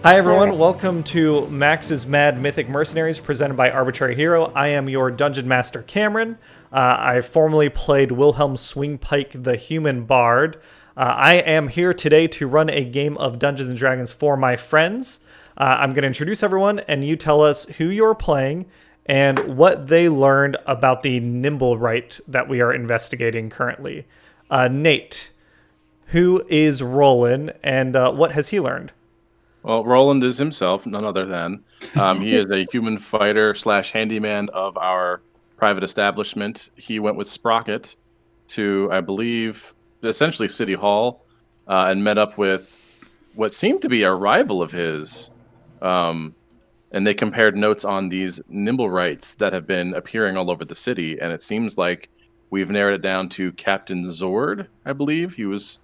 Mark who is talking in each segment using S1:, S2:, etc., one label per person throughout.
S1: Hi everyone, welcome to Max's Mad Mythic Mercenaries presented by Arbitrary Hero. I am your Dungeon Master Cameron. I formerly played Wilhelm Swingpike the Human Bard. I am here today to run a game of Dungeons & Dragons for my friends. I'm going to introduce everyone and you tell us who you're playing and what they learned about the Nimblewright that we are investigating currently. Nate, who is Rolan and what has he learned?
S2: Well, Roland is himself, none other than. He is a human fighter / handyman of our private establishment. He went with Sprocket to, I believe, essentially City Hall, and met up with what seemed to be a rival of his. And they compared notes on these Nimblewrights that have been appearing all over the city, and it seems like we've narrowed it down to Captain Zord, I believe. He's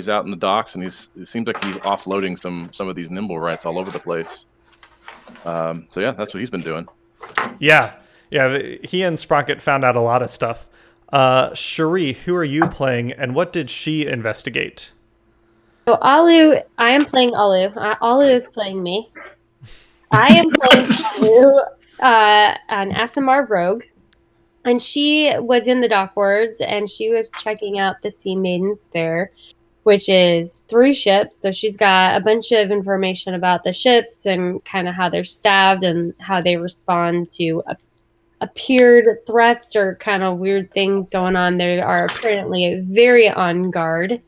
S2: out in the docks, and it seems like he's offloading some of these Nimblewrights all over the place. So yeah, that's what he's been doing.
S1: Yeah. He and Sprocket found out a lot of stuff. Cherie, who are you playing, and what did she investigate?
S3: So Alu, I am playing Alu. Alu is playing me. I am playing Alu, an SMR rogue, and she was in the dock wards, and she was checking out the Sea Maiden's Fair, which is 3 ships. So she's got a bunch of information about the ships and kind of how they're staffed and how they respond to appeared threats or kind of weird things going on. They are apparently very on guard.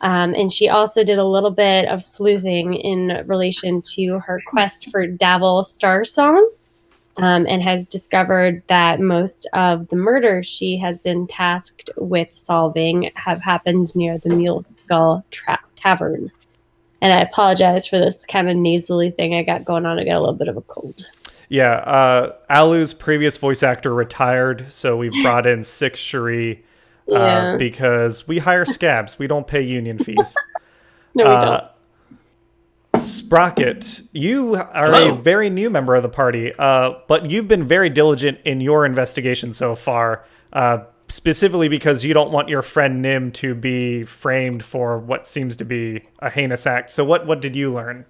S3: And she also did a little bit of sleuthing in relation to her quest for Davil Starsong, and has discovered that most of the murders she has been tasked with solving have happened near the Mule Skull Tavern. And I apologize for this kind of nasally thing I got going on. I got a little bit of a cold.
S1: Yeah, Alu's previous voice actor retired, so we brought in Six Cherie because we hire scabs. We don't pay union fees.
S3: No, we don't.
S1: Sprocket, you are a very new member of the party, but you've been very diligent in your investigation so far, specifically because you don't want your friend Nim to be framed for what seems to be a heinous act. So what did you learn?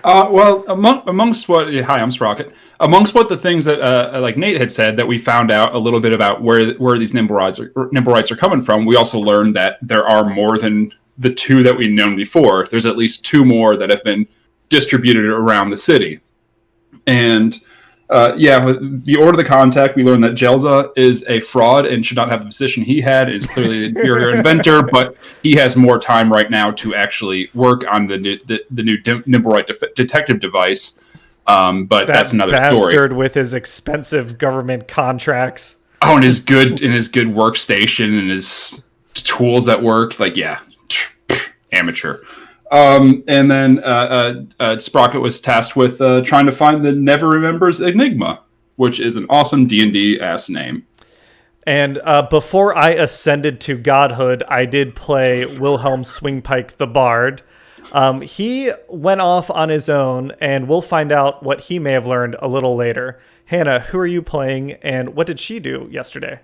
S4: Well, amongst what... Hi, I'm Sprocket. Amongst what the things that, like Nate had said, that we found out a little bit about where these Nimblewrights are coming from, we also learned that there are more than the 2 that we've known before. There's at least 2 more that have been distributed around the city. And with the Order of the Contact, we learned that Jelza is a fraud and should not have the position he had. Is clearly the inferior inventor, but he has more time right now to actually work on the new Nimblewright detective device. But that's another
S1: bastard
S4: story.
S1: With his expensive government contracts.
S4: Oh, and his good workstation and his tools at work. Like, yeah. Amateur. And then Sprocket was tasked with trying to find the Never Remembers Enigma, which is an awesome D&D ass name.
S1: And before I ascended to godhood, I did play Wilhelm Swingpike the Bard. He went off on his own, and we'll find out what he may have learned a little later. Hannah, who are you playing, and what did she do yesterday?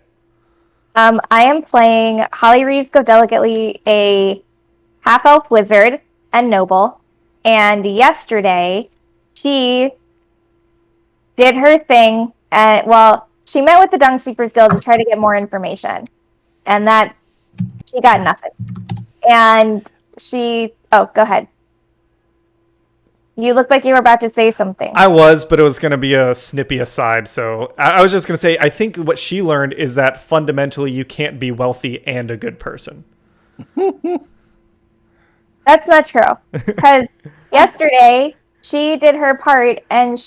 S5: I am playing Holly Reeves Go Delicately, a half-elf wizard and noble. And yesterday, she did her thing. She met with the Dungsweepers Guild to try to get more information. And that, she got nothing. And go ahead. You looked like you were about to say something.
S1: I was, but it was going to be a snippy aside. So I was just going to say, I think what she learned is that fundamentally you can't be wealthy and a good person.
S5: That's not true. Because yesterday, she did her part, and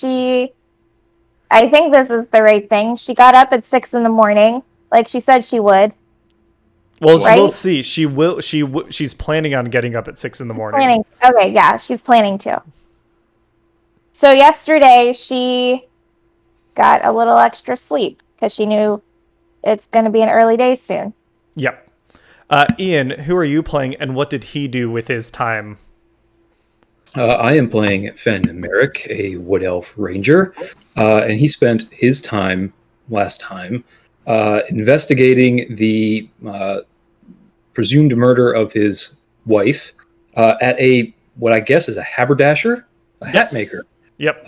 S5: I think this is the right thing. She got up at 6 a.m, like she said she would.
S1: Well, right? We'll see. She's planning on getting up at 6 a.m.
S5: Okay, yeah, she's planning to. So yesterday, she got a little extra sleep, because she knew it's going to be an early day soon.
S1: Yep. Ian, who are you playing, and what did he do with his time?
S6: I am playing Fen Merrick, a Wood Elf Ranger, and he spent his time last time investigating the presumed murder of his wife at a what I guess is a haberdasher, a hat maker.
S1: Yep.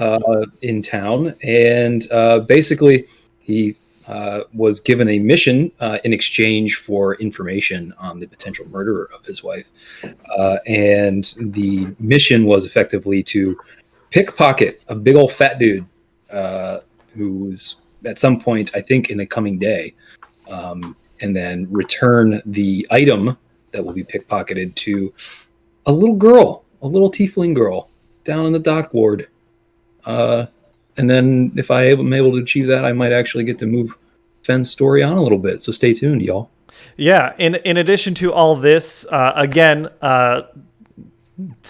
S6: In town, and basically he was given a mission in exchange for information on the potential murderer of his wife, and the mission was effectively to pickpocket a big old fat dude who's at some point, I think, in the coming day, and then return the item that will be pickpocketed to a little girl, a little tiefling girl down in the dock ward. And then if I am able to achieve that, I might actually get to move Fenn's story on a little bit. So stay tuned, y'all.
S1: Yeah. In addition to all this, again,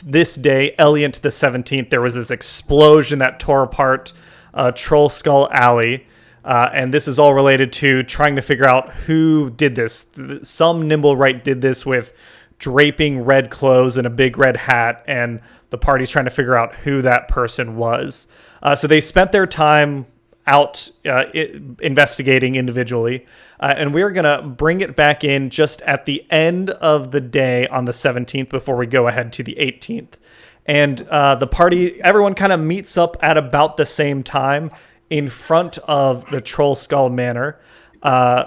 S1: this day, Eliant the 17th, there was this explosion that tore apart Trollskull Alley. And this is all related to trying to figure out who did this. Some Nimblewright did this with draping red clothes and a big red hat, and the party's trying to figure out who that person was. So they spent their time out investigating individually, and we're going to bring it back in just at the end of the day on the 17th before we go ahead to the 18th. And the party, everyone kind of meets up at about the same time in front of the Trollskull Manor.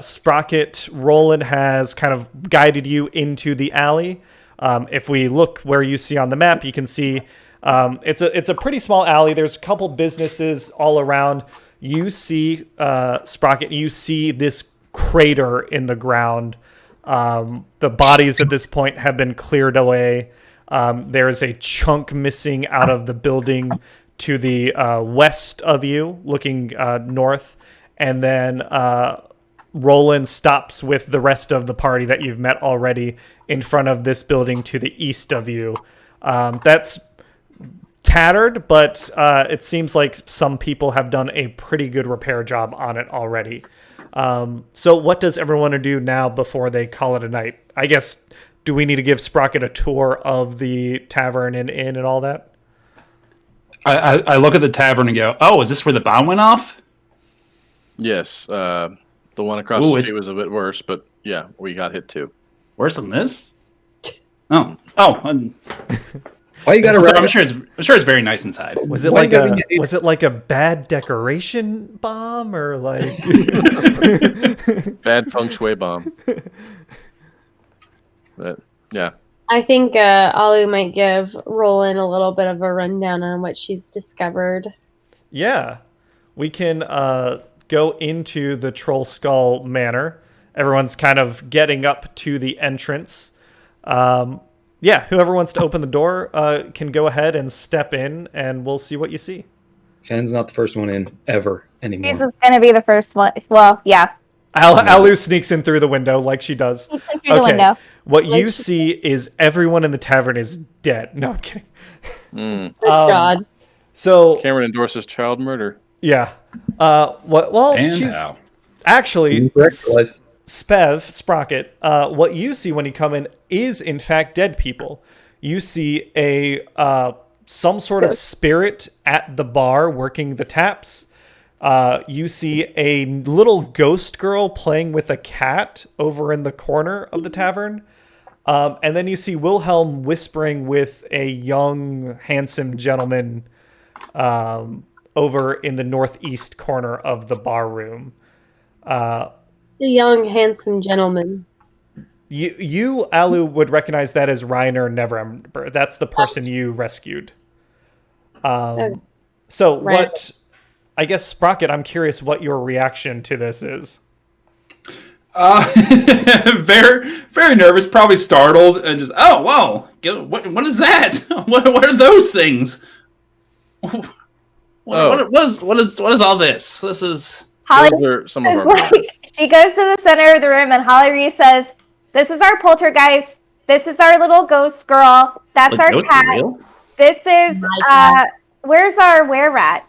S1: Sprocket, Rolan has kind of guided you into the alley. If we look where you see on the map, you can see it's a pretty small alley. There's a couple businesses all around. You see, Sprocket, you see this crater in the ground. The bodies at this point have been cleared away. There's a chunk missing out of the building to the west of you, looking north. And then Roland stops with the rest of the party that you've met already in front of this building to the east of you. That's tattered, but it seems like some people have done a pretty good repair job on it already. So what does everyone want to do now before they call it a night? I guess, do we need to give Sprocket a tour of the tavern and inn and all that?
S4: I look at the tavern and go, oh, is this where the bomb went off?
S2: Yes. The one across the street was a bit worse, but yeah, we got hit too.
S4: Worse than this?
S6: Why you got to?
S4: I'm sure it's very nice inside.
S1: Was it like a bad decoration bomb or like
S2: bad feng shui bomb? But yeah.
S3: I think Alu might give Roland a little bit of a rundown on what she's discovered.
S1: Yeah, we can go into the Trollskull Manor. Everyone's kind of getting up to the entrance. Yeah, whoever wants to open the door can go ahead and step in, and we'll see what you see.
S6: Fenn's not the first one in ever anymore.
S5: This is going to be the first one. Well, yeah.
S1: Alu sneaks in through the window like she does.
S5: Through the window.
S1: What you see is everyone in the tavern is dead. No, I'm kidding.
S3: God.
S1: So
S2: Cameron endorses child murder.
S1: Yeah. She's
S4: how?
S1: actually Sprocket. What you see when you come in is in fact dead people. You see a some sort of spirit at the bar working the taps. You see a little ghost girl playing with a cat over in the corner of the tavern. And then you see Wilhelm whispering with a young, handsome gentleman over in the northeast corner of the bar room.
S3: The young, handsome gentleman.
S1: You, Alu, would recognize that as Reiner Neverember. That's the person you rescued. So
S3: right.
S1: What... I guess, Sprocket, I'm curious what your reaction to this is.
S4: Very, very nervous, probably startled, and just, oh, whoa, what is that? What are those things? What is all this? This is...
S5: Holly
S2: Those are some of our
S5: she goes to the center of the room, and Holly Reese says, this is our poltergeist. This is our little ghost girl. That's our cat. This is, where's our were-rat?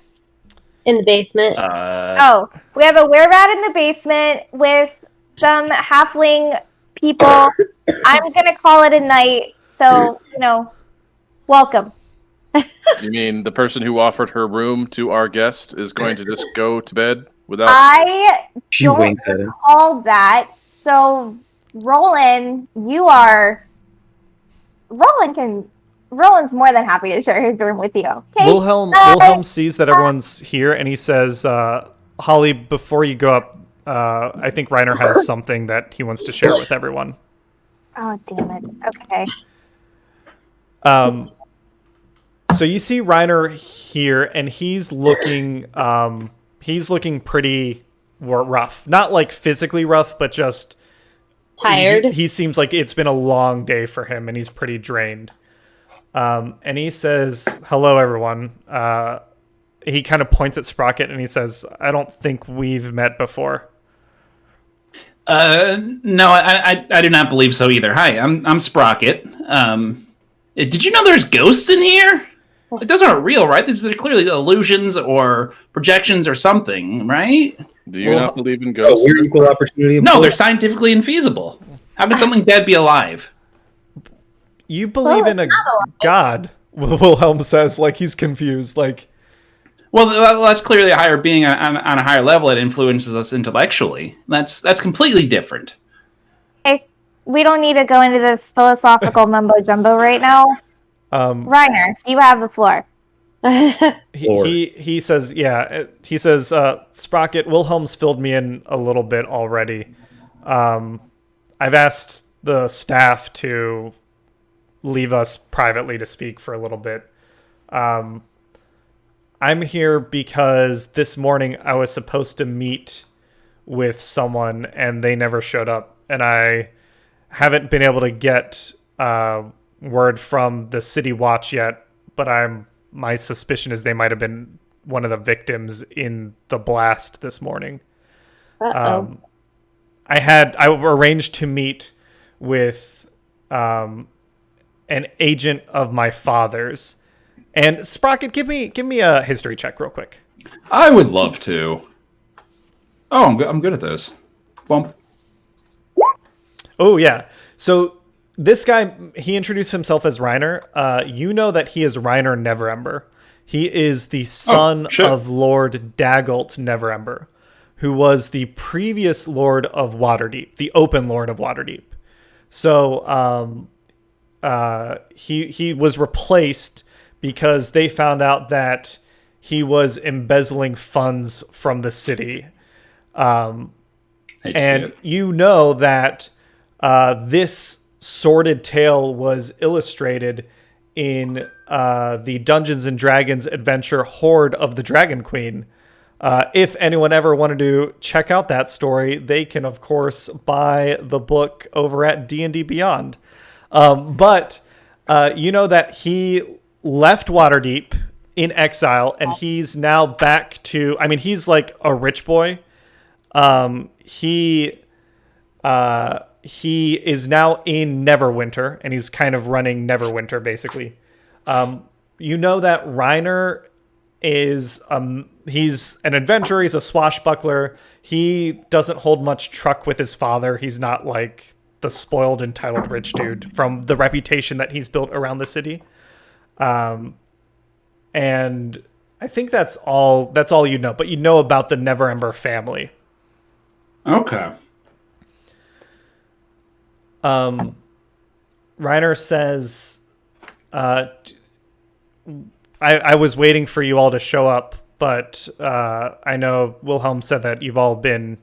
S3: In the basement.
S5: We have a were-rat in the basement with some halfling people. I'm going to call it a night. So, welcome.
S2: You mean the person who offered her room to our guest is going to just go to bed without...
S6: She winks at him.
S5: All that. So, Roland, Roland Roland's more than happy to share his room with you. Okay.
S1: Wilhelm sees that everyone's here, and he says, "Holly, before you go up, I think Reiner has something that he wants to share with everyone."
S5: Oh, damn it. Okay.
S1: So you see Reiner here, and he's looking pretty rough. Not like physically rough, but just
S3: Tired.
S1: He seems like it's been a long day for him, and he's pretty drained. And he says, "Hello, everyone." He kind of points at Sprocket, and he says, "I don't think we've met before."
S4: No, I do not believe so either. Hi, I'm Sprocket. Did you know there's ghosts in here? Like, those aren't real, right? These are clearly illusions or projections or something, right?
S2: Do you not believe in ghosts?
S6: Weird equal opportunity.
S4: No, they're scientifically infeasible. How can something dead be alive?
S1: You believe in a god, Wilhelm says, like he's confused. Like,
S4: well, that's clearly a higher being on a higher level that influences us intellectually. That's completely different.
S5: Hey, we don't need to go into this philosophical mumbo jumbo right now. Reiner, you have the floor.
S1: He says, yeah. He says, Sprocket, Wilhelm's filled me in a little bit already. I've asked the staff to leave us privately to speak for a little bit. I'm here because this morning I was supposed to meet with someone and they never showed up, and I haven't been able to get word from the City Watch yet, but my suspicion is they might have been one of the victims in the blast this morning.
S3: Uh-oh.
S1: I arranged to meet with an agent of my father's. And Sprocket, give me a history check real quick.
S4: I would love to. Oh, I'm good at this. Bump.
S1: Oh yeah. So this guy, he introduced himself as Reiner. You know that he is Reiner Neverember. He is the son of Lord Daggalt Neverember, who was the previous Lord of Waterdeep, the Open Lord of Waterdeep. So he was replaced because they found out that he was embezzling funds from the city. And you know that this sordid tale was illustrated in the Dungeons and Dragons adventure Horde of the Dragon Queen. If anyone ever wanted to check out that story, they can, of course, buy the book over at D&D Beyond. But you know that he left Waterdeep in exile, and he's now back to... I mean, he's like a rich boy. He is now in Neverwinter, and he's kind of running Neverwinter, basically. You know that Reiner is he's an adventurer, he's a swashbuckler. He doesn't hold much truck with his father. He's not like the spoiled, entitled rich dude from the reputation that he's built around the city. And I think that's all you know, but you know about the Neverember family.
S4: Okay.
S1: Reiner says, I was waiting for you all to show up, but I know Wilhelm said that you've all been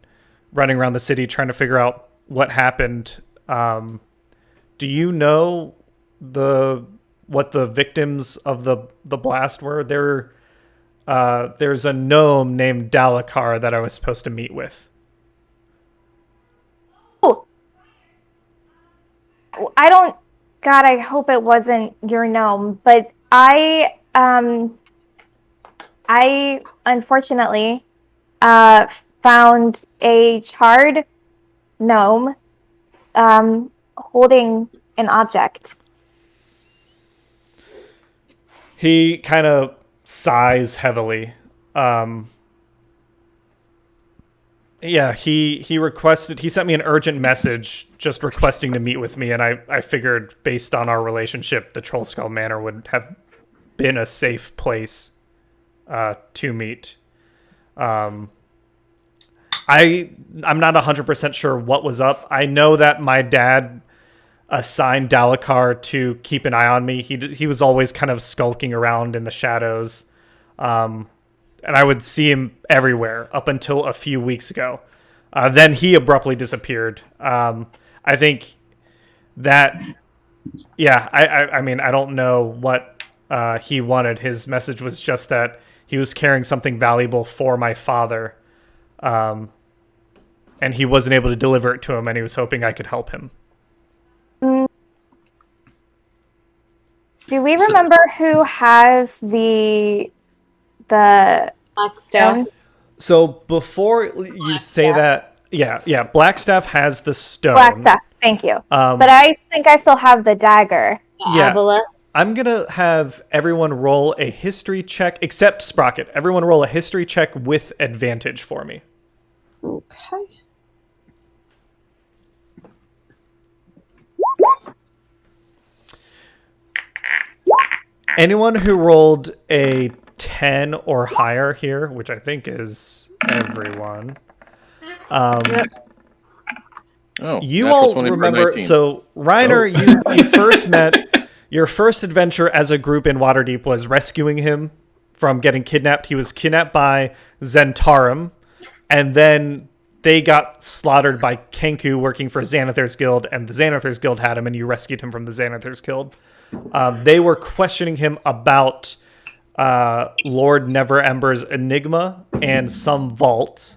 S1: running around the city trying to figure out what happened. Do you know what the victims of the blast were? There's a gnome named Dalakar that I was supposed to meet with.
S5: God, I hope it wasn't your gnome, but I unfortunately found a charred gnome holding an object.
S1: He kind of sighs heavily. Yeah, he sent me an urgent message just requesting to meet with me, and I figured based on our relationship, the Trollskull Manor would have been a safe place to meet. I'm not 100% sure what was up. I know that my dad assigned Dalakar to keep an eye on me. He was always kind of skulking around in the shadows. And I would see him everywhere up until a few weeks ago. Then he abruptly disappeared. I think that, I mean, I don't know what he wanted. His message was just that he was carrying something valuable for my father. And he wasn't able to deliver it to him, and he was hoping I could help him.
S5: Do we remember who has the
S3: Blackstone.
S1: So before you say that, Blackstaff has the stone.
S5: Blackstaff? Thank you. But I think I still have the dagger.
S1: Yeah.
S3: Avila.
S1: I'm gonna have everyone roll a history check, except Sprocket. Everyone roll a history check with advantage for me.
S3: Okay.
S1: Anyone who rolled a 10 or higher here, which I think is everyone. You
S2: natural
S1: all
S2: 20 for
S1: remember,
S2: 19.
S1: so Reiner, you first met, your first adventure as a group in Waterdeep was rescuing him from getting kidnapped. He was kidnapped by Zentarum, and then they got slaughtered by Kenku working for Xanathar's Guild, and the Xanathar's Guild had him, and you rescued him from the Xanathar's Guild. They were questioning him about Lord Neverember's enigma and some vault.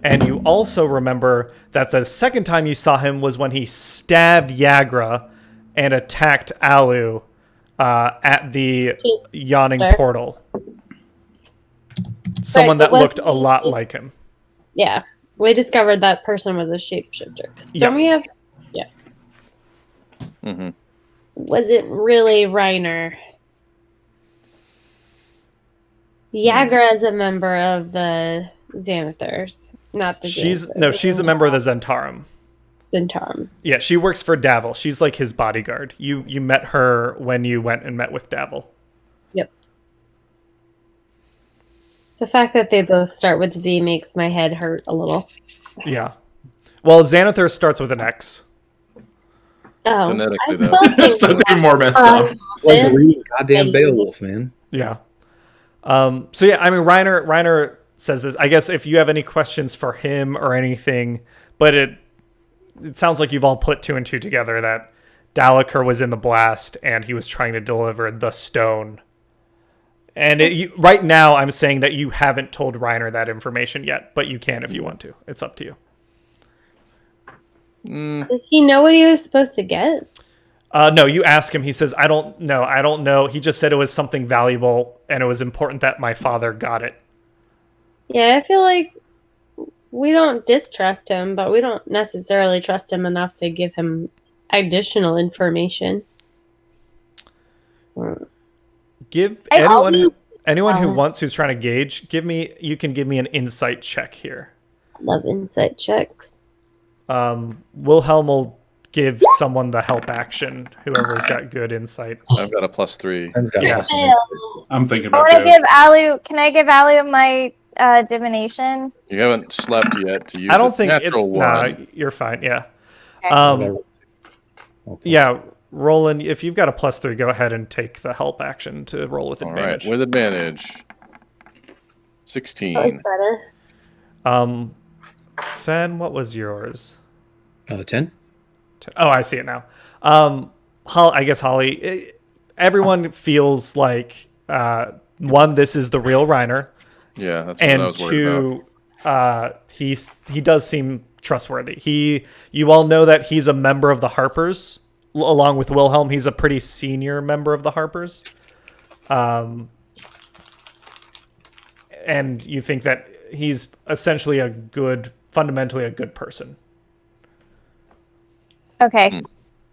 S1: And you also remember that the second time you saw him was when he stabbed Yagra and attacked Alu at the yawning portal. Someone that looked a lot like him.
S3: Yeah. We discovered that person was a shapeshifter.
S1: Yeah.
S3: Don't we have... Yeah.
S2: Mm-hmm.
S3: Was it really Reiner? Yagra is a member of the Xanathars, not the Xanathars.
S1: She's a member of the Zentarum.
S3: Zentarum.
S1: Yeah, she works for Davil. She's like his bodyguard. You met her when you went and met with Davil.
S3: Yep. The fact that they both start with Z makes my head hurt a little.
S1: Yeah. Well, Xanathar starts with an X.
S3: Oh,
S2: Genetically,
S3: I
S2: though.
S3: still think
S4: So it's even more messed up.
S6: Like a real goddamn Beowulf, man.
S1: Yeah. So yeah, I mean, Reiner says this. I guess if you have any questions for him or anything, but it sounds like you've all put two and two together that Dalakar was in the blast and he was trying to deliver the stone. And right now, I'm saying that you haven't told Reiner that information yet, but you can if you want to. It's up to you.
S3: Does he know what he was supposed to get?
S1: No, you ask him. He says, I don't know. He just said it was something valuable and it was important that my father got it.
S3: Yeah, I feel like we don't distrust him, but we don't necessarily trust him enough to give him additional information.
S1: Give anyone who wants, who's trying to gauge, you can give me an insight check here.
S3: Love insight checks.
S1: Wilhelm will give someone the help action, whoever's got good insight.
S2: I've got a +3.
S6: Ben's got
S1: Yeah.
S6: awesome.
S4: I'm thinking
S5: I
S4: about
S5: want to
S4: that.
S5: give Alu. Can I give Alu my divination?
S2: You haven't slept yet to use
S1: I don't
S2: the
S1: think it's
S2: natural one.
S1: you're fine. Yeah.
S6: Whatever. Okay.
S1: Yeah. Roland, if you've got a +3, go ahead and take the help action to roll with
S2: All
S1: advantage.
S2: right, with advantage. 16.
S3: That was better.
S1: Fen, what was yours?
S6: 10?
S1: Oh, I see it now. I guess Holly, everyone feels like, one, this is the real Reiner,
S2: Yeah, that's what I
S1: and
S2: was worried about.
S1: two, he does seem trustworthy. You all know that he's a member of the Harpers, along with Wilhelm. He's a pretty senior member of the Harpers. And you think that he's essentially fundamentally a good person.
S5: Okay.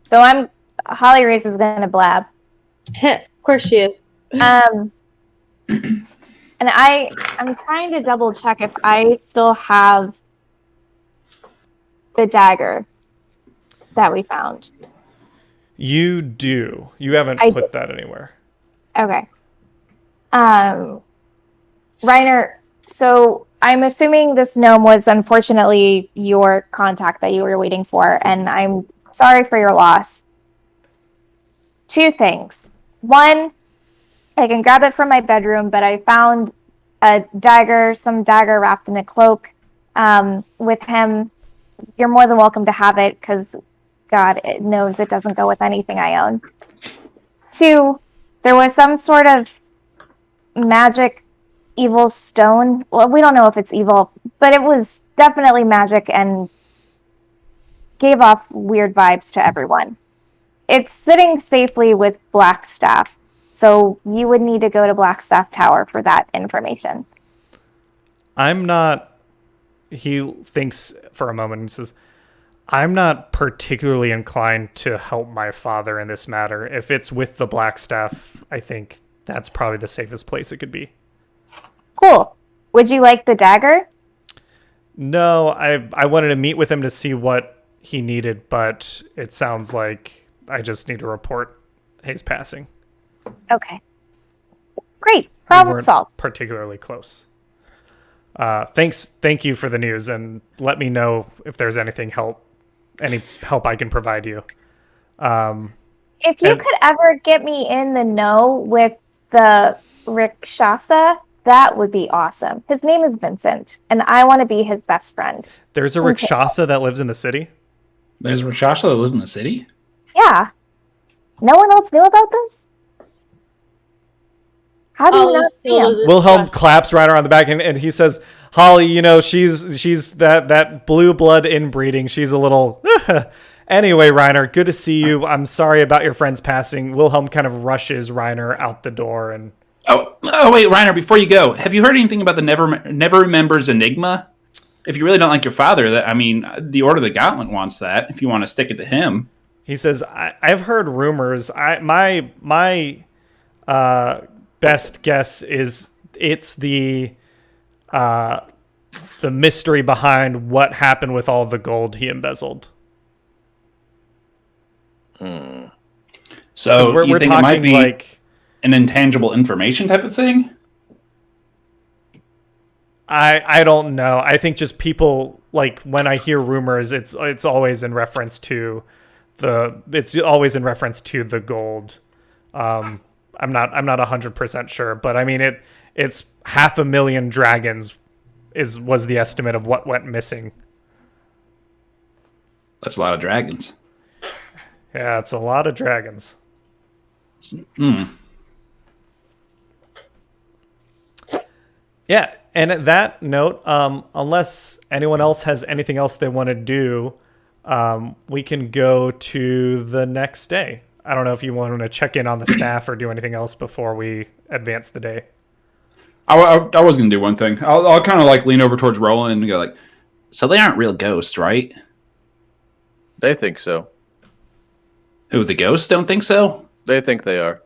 S5: So Holly Reese is going to blab.
S3: Of course she is.
S5: And I'm trying to double check if I still have the dagger that we found.
S1: You do. You haven't put that anywhere.
S5: Okay. Reiner, so I'm assuming this gnome was unfortunately your contact that you were waiting for, and I'm sorry for your loss. two things. One, I can grab it from my bedroom, but I found some dagger wrapped in a cloak with him. You're more than welcome to have it because God it knows it doesn't go with anything I own. Two, there was some sort of magic evil stone. Well, we don't know if it's evil, but it was definitely magic and gave off weird vibes to everyone. It's sitting safely with Blackstaff, so you would need to go to Blackstaff Tower for that information.
S1: He thinks for a moment and says, I'm not particularly inclined to help my father in this matter. If it's with the Blackstaff, I think that's probably the safest place it could be.
S5: Cool. Would you like the dagger?
S1: No, I wanted to meet with him to see what he needed, but it sounds like I just need to report his passing.
S5: Okay. Great.
S1: We
S5: Problem
S1: weren't
S5: solved.
S1: particularly close. Thank you for the news, and let me know if there's any help I can provide you.
S5: If you could ever get me in the know with the Rikshasa, that would be awesome. His name is Vincent, and I want to be his best friend.
S1: There's a Rikshasa that lives in the city?
S4: There's a Rikshasa that lives in the city?
S5: Yeah. No one else knew about this? How do you not see him?
S1: Wilhelm claps Reiner on the back and he says, Holly, she's that blue blood inbreeding. She's a little... Anyway, Reiner, good to see you. I'm sorry about your friend's passing. Wilhelm kind of rushes Reiner out the door and...
S4: Oh, wait, Reiner, before you go, have you heard anything about the Never Remembers Enigma? If you really don't like your father, the Order of the Gauntlet wants that, if you want to stick it to him.
S1: He says, I've heard rumors. My best guess is it's the mystery behind what happened with all the gold he embezzled.
S4: So
S1: we're
S4: think
S1: talking
S4: it might be
S1: like
S4: an intangible information type of thing?
S1: I don't know. I think just people, like, when I hear rumors, it's always in reference to the gold. I'm not 100% sure, but I mean it's 500,000 dragons was the estimate of what went missing.
S4: That's a lot of dragons.
S1: Yeah, it's a lot of dragons. Yeah, and at that note, unless anyone else has anything else they want to do, we can go to the next day. I don't know if you want to check in on the staff or do anything else before we advance the day.
S4: I was going to do one thing. I'll kind of like lean over towards Roland and go like, so they aren't real ghosts, right?
S2: They think so.
S4: Who, the ghosts don't think so?
S2: They think they are.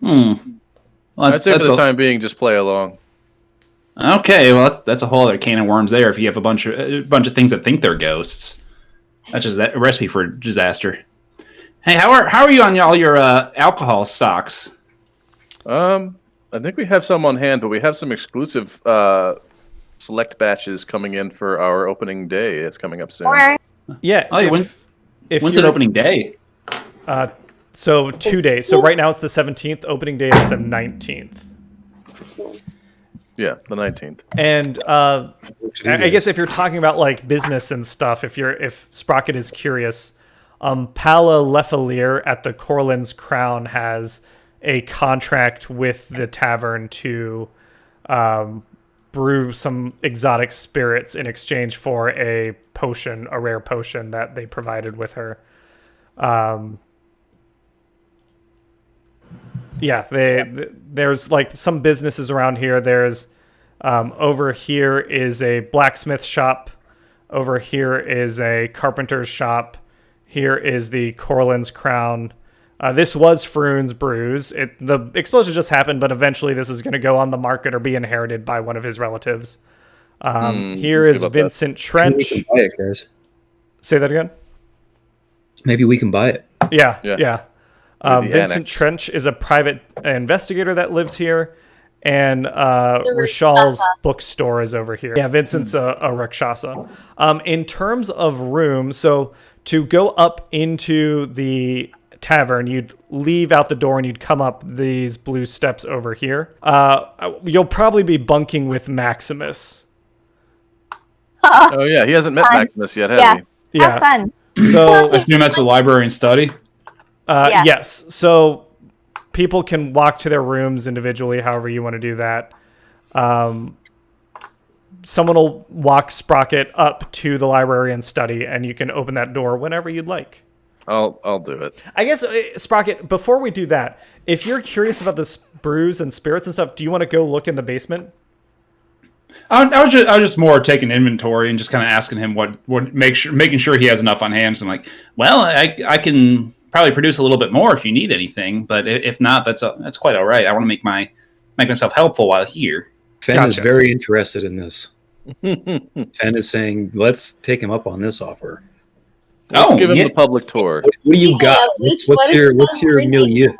S4: Well,
S2: I'd say for the time being, just play along.
S4: Okay, well, that's a whole other can of worms there. If you have a bunch of things that think they're ghosts, that's just a recipe for disaster. Hey, how are you on all your alcohol stocks?
S2: I think we have some on hand, but we have some exclusive select batches coming in for our opening day. It's coming up soon.
S1: Yeah.
S4: When's an opening day?
S1: So 2 days. So right now it's the 17th. Opening day is the 19th.
S2: Yeah, the 19th.
S1: And I guess if you're talking about like business and stuff, if Sprocket is curious, Pala Lefalier at the Corlin's Crown has a contract with the tavern to brew some exotic spirits in exchange for a rare potion that they provided with her. There's like some businesses around here. There's over here is a blacksmith shop. Over here is a carpenter's shop. Here is the Corlin's Crown. This was Froon's Brews. The explosion just happened, but eventually this is going to go on the market or be inherited by one of his relatives. Here is Vincent Trench.
S6: Maybe we can buy it, guys.
S1: Say that again?
S6: Maybe we can buy it.
S1: Yeah. Vincent
S2: annex.
S1: Trench is a private investigator that lives here. And Rishal's bookstore is over here. Yeah, Vincent's a Rakshasa. In terms of room, so to go up into the tavern, you'd leave out the door and you'd come up these blue steps over here. You'll probably be bunking with Maximus.
S2: Oh yeah, he hasn't met Maximus yet, has
S5: Yeah.
S2: he?
S5: Have fun.
S1: So
S4: I assume that's a library and study.
S5: Yeah.
S1: yes. So people can walk to their rooms individually, however you want to do that. Someone will walk Sprocket up to the library and study, and you can open that door whenever you'd like.
S2: I'll do it.
S1: I guess, Sprocket, before we do that, if you're curious about the brews and spirits and stuff, do you want to go look in the basement?
S4: I was just more taking inventory and just kind of asking him what making sure he has enough on hand. So I'm like, well, I can probably produce a little bit more if you need anything, but if not, that's quite all right. I want to make myself helpful while here.
S6: Fen is very interested in this. Fen is saying, let's take him up on this offer.
S2: Let's give him the public tour.
S6: What do you got? What's your milieu?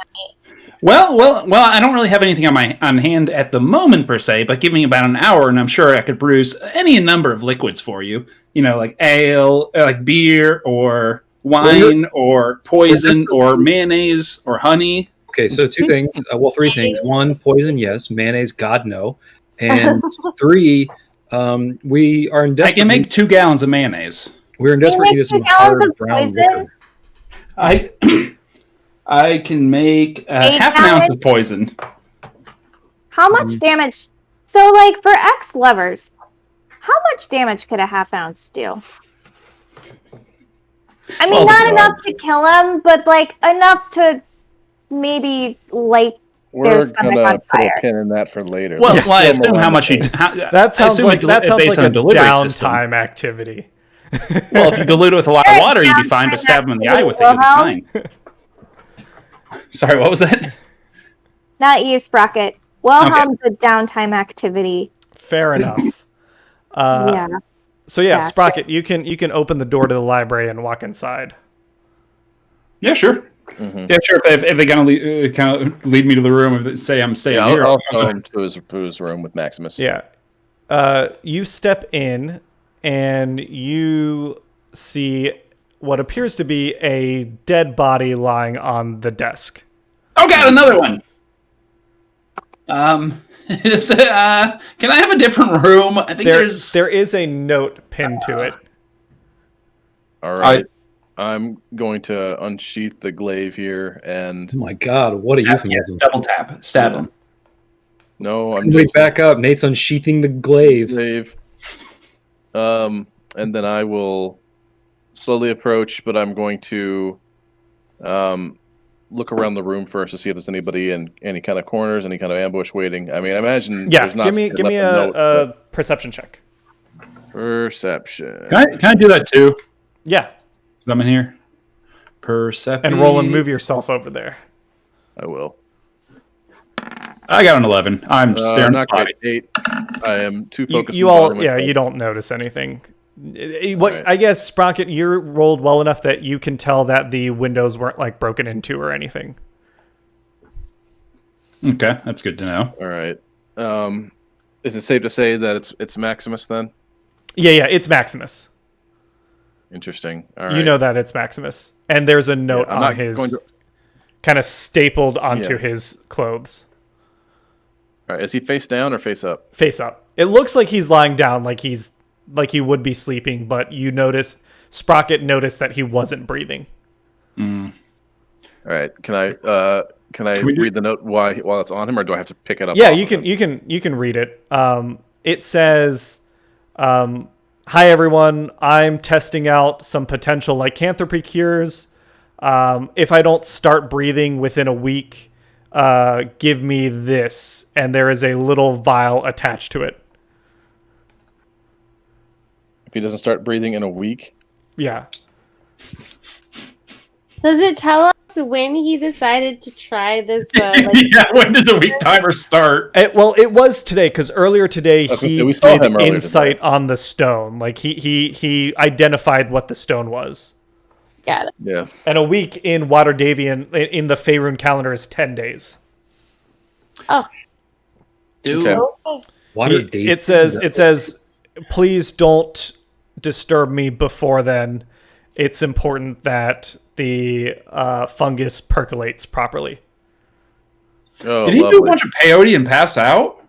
S4: Well, I don't really have anything on hand at the moment per se, but give me about an hour, and I'm sure I could produce any number of liquids for you. You know, like ale, like beer, or wine, or poison, or mayonnaise, or honey.
S6: Okay, so two things. Well, three things. One, poison, yes. Mayonnaise, God, no. And three, we are in desperate.
S4: I can make 2 gallons of mayonnaise.
S6: We're in desperate need of some hard brown liquor.
S4: I can make half an ounce of poison.
S5: How much damage? So, like, for ex-lovers, how much damage could a half ounce do? I mean, not enough to kill him, but, like, enough to maybe light their
S2: We're
S5: stomach
S2: gonna
S5: on
S2: put
S5: fire.
S2: a pin in that for later.
S4: Well, I assume how much he.
S1: That sounds like a downtime activity.
S4: Well, if you dilute it with a lot of water, you'd be fine. But stab him in the eye with it, you'll be fine. Sorry, what was that?
S5: Not you, Sprocket. Wilhelm's a downtime activity.
S1: Fair enough.
S5: Yeah.
S1: So yeah, Sprocket, you can open the door to the library and walk inside.
S4: Yeah, sure. Mm-hmm. Yeah, sure. If they kind of lead me to the room, if they say I'm staying here,
S2: I'll show him to his room with Maximus.
S1: Yeah. You step in and you see what appears to be a dead body lying on the desk.
S4: Oh God, another one. Can I have a different room? I think there is
S1: a note pinned to it.
S2: All right. I'm going to unsheath the glaive here and...
S6: Oh my God, what a euphemism.
S4: Double tap. Stab him.
S2: No, I'm
S6: just... back up. Nate's unsheathing the glaive.
S2: And then I will slowly approach, but I'm going to look around the room first to see if there's anybody in any kind of corners, any kind of ambush waiting. I mean, I imagine there's not...
S1: Give me a perception check.
S2: Perception.
S4: Can I do that too?
S1: Yeah.
S4: I'm in here. Perception.
S1: And Roland, move yourself over there.
S2: I will.
S4: I got an 11. I'm staring
S2: not quite 8. I am too focused.
S1: You don't notice anything. I guess, Sprocket, you rolled well enough that you can tell that the windows weren't like broken into or anything.
S4: Okay, that's good to know.
S2: All right. Is it safe to say that it's Maximus then?
S1: Yeah, it's Maximus.
S2: Interesting. All right.
S1: You know that it's Maximus. And there's a note on his... kind of stapled onto his clothes.
S2: All right. Is he face down or face up?
S1: Face up. It looks like he's lying down, like he would be sleeping, but Sprocket noticed that he wasn't breathing.
S2: All right. Can I read the note while it's on him, or do I have to pick it up?
S1: Yeah, you can read it. It says, "Hi everyone, I'm testing out some potential lycanthropy cures. If I don't start breathing within a week, give me this." And there is a little vial attached to it.
S2: If he doesn't start breathing in a week?
S1: Yeah.
S3: Does it tell us when he decided to try this?
S4: When did the week timer start?
S1: It was today, because earlier today he did insight on the stone. Like he identified what the stone was.
S3: Got it.
S2: Yeah.
S1: And a week in Waterdeep in the Faerun calendar is 10 days.
S3: Oh.
S4: Okay.
S6: Waterdeep.
S1: It says, please don't disturb me before then. It's important that the fungus percolates properly.
S2: Oh,
S4: Did he
S2: lovely.
S4: do a bunch of peyote and pass out?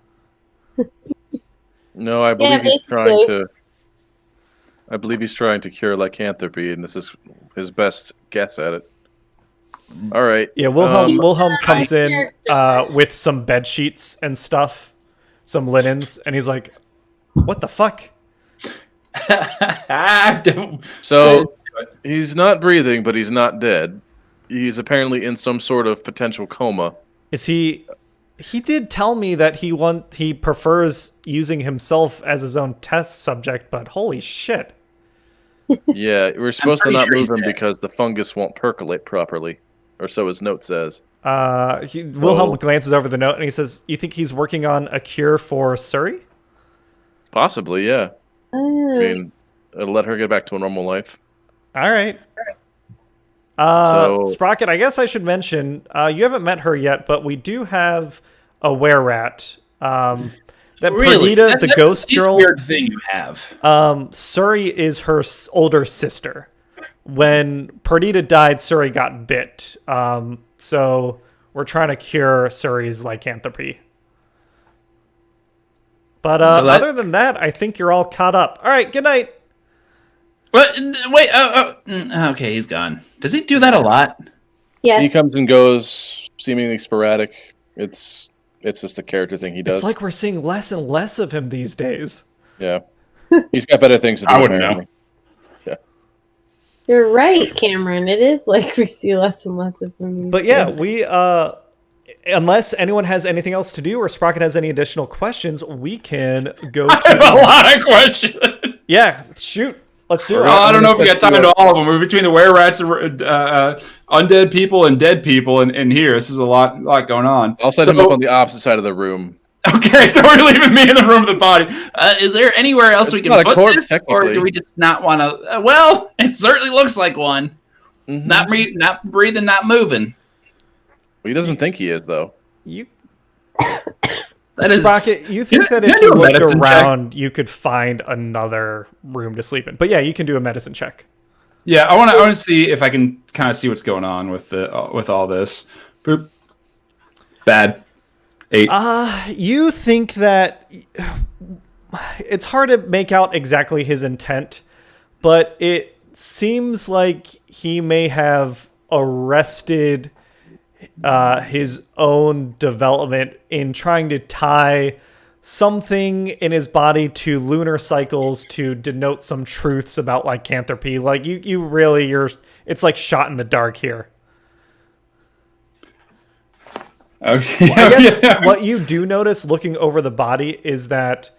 S2: No, I believe he's
S3: basically.
S2: trying to. I believe he's trying to cure lycanthropy, and this is his best guess at it. All right.
S1: Yeah, Wilhelm comes
S3: my
S1: in with some bed sheets and stuff, some linens, and he's like, "What the fuck?"
S2: So he's not breathing, but he's not dead. He's apparently in some sort of potential coma.
S1: Is he? He did tell me that he prefers using himself as his own test subject, but holy shit!
S2: Yeah, we're supposed to
S6: pretty
S2: not
S6: sure he's
S2: move him
S6: dead.
S2: because the fungus won't percolate properly, or so his note says.
S1: Wilhelm glances over the note and he says, "You think he's working on a cure for Surrey?"
S2: Possibly, yeah. I mean, it'll let her get back to a normal life.
S1: All right.
S2: So-
S1: Sprocket, I guess I should mention, you haven't met her yet, but we do have a were-rat. That Perdita, the ghost girl,
S4: Weird thing you have.
S1: Surrey is her older sister. When Perdita died, Surrey got bit. So we're trying to cure Surrey's lycanthropy. But other than that, I think you're all caught up. All right, good night.
S7: What? Wait. Okay, he's gone. Does he do that a lot?
S3: Yes.
S2: He comes and goes, seemingly sporadic. It's just a character thing he does.
S1: It's like we're seeing less and less of him these days.
S2: Yeah. He's got better things to do.
S4: I wouldn't know.
S2: apparently.
S3: You're right, Cameron. It is like we see less and less of them.
S1: But yeah, we unless anyone has anything else to do or Sprocket has any additional questions, we can go
S4: I have a
S1: to
S4: lot of questions.
S1: yeah, shoot. Let's do it.
S4: I don't know if we got time to all of them. We're between the were-rats and undead people and dead people and here. This is a lot going on.
S2: I'll set him up on the opposite side of the room.
S4: Okay, so we're leaving me in the room with the body.
S7: Is there anywhere else we can
S2: not a
S7: put
S2: corpse,
S7: this, or
S2: technically.
S7: do we just not want to? Well, it certainly looks like one.
S2: Mm-hmm.
S7: Not breathing, not moving.
S2: Well, he doesn't think he is, though.
S1: You
S7: That is.
S1: Sprocket, you think that
S4: can
S1: if
S4: I do
S1: you
S4: a
S1: looked
S4: medicine check?
S1: around, you could find another room to sleep in. But yeah, you can do a medicine check.
S4: Yeah, I want to see if I can kind of see what's going on with all this. Boop. Bad. 8.
S1: You think that it's hard to make out exactly his intent, but it seems like he may have arrested his own development in trying to tie something in his body to lunar cycles to denote some truths about lycanthropy. Like it's like shot in the dark here.
S4: Okay.
S1: I guess what you do notice looking over the body is that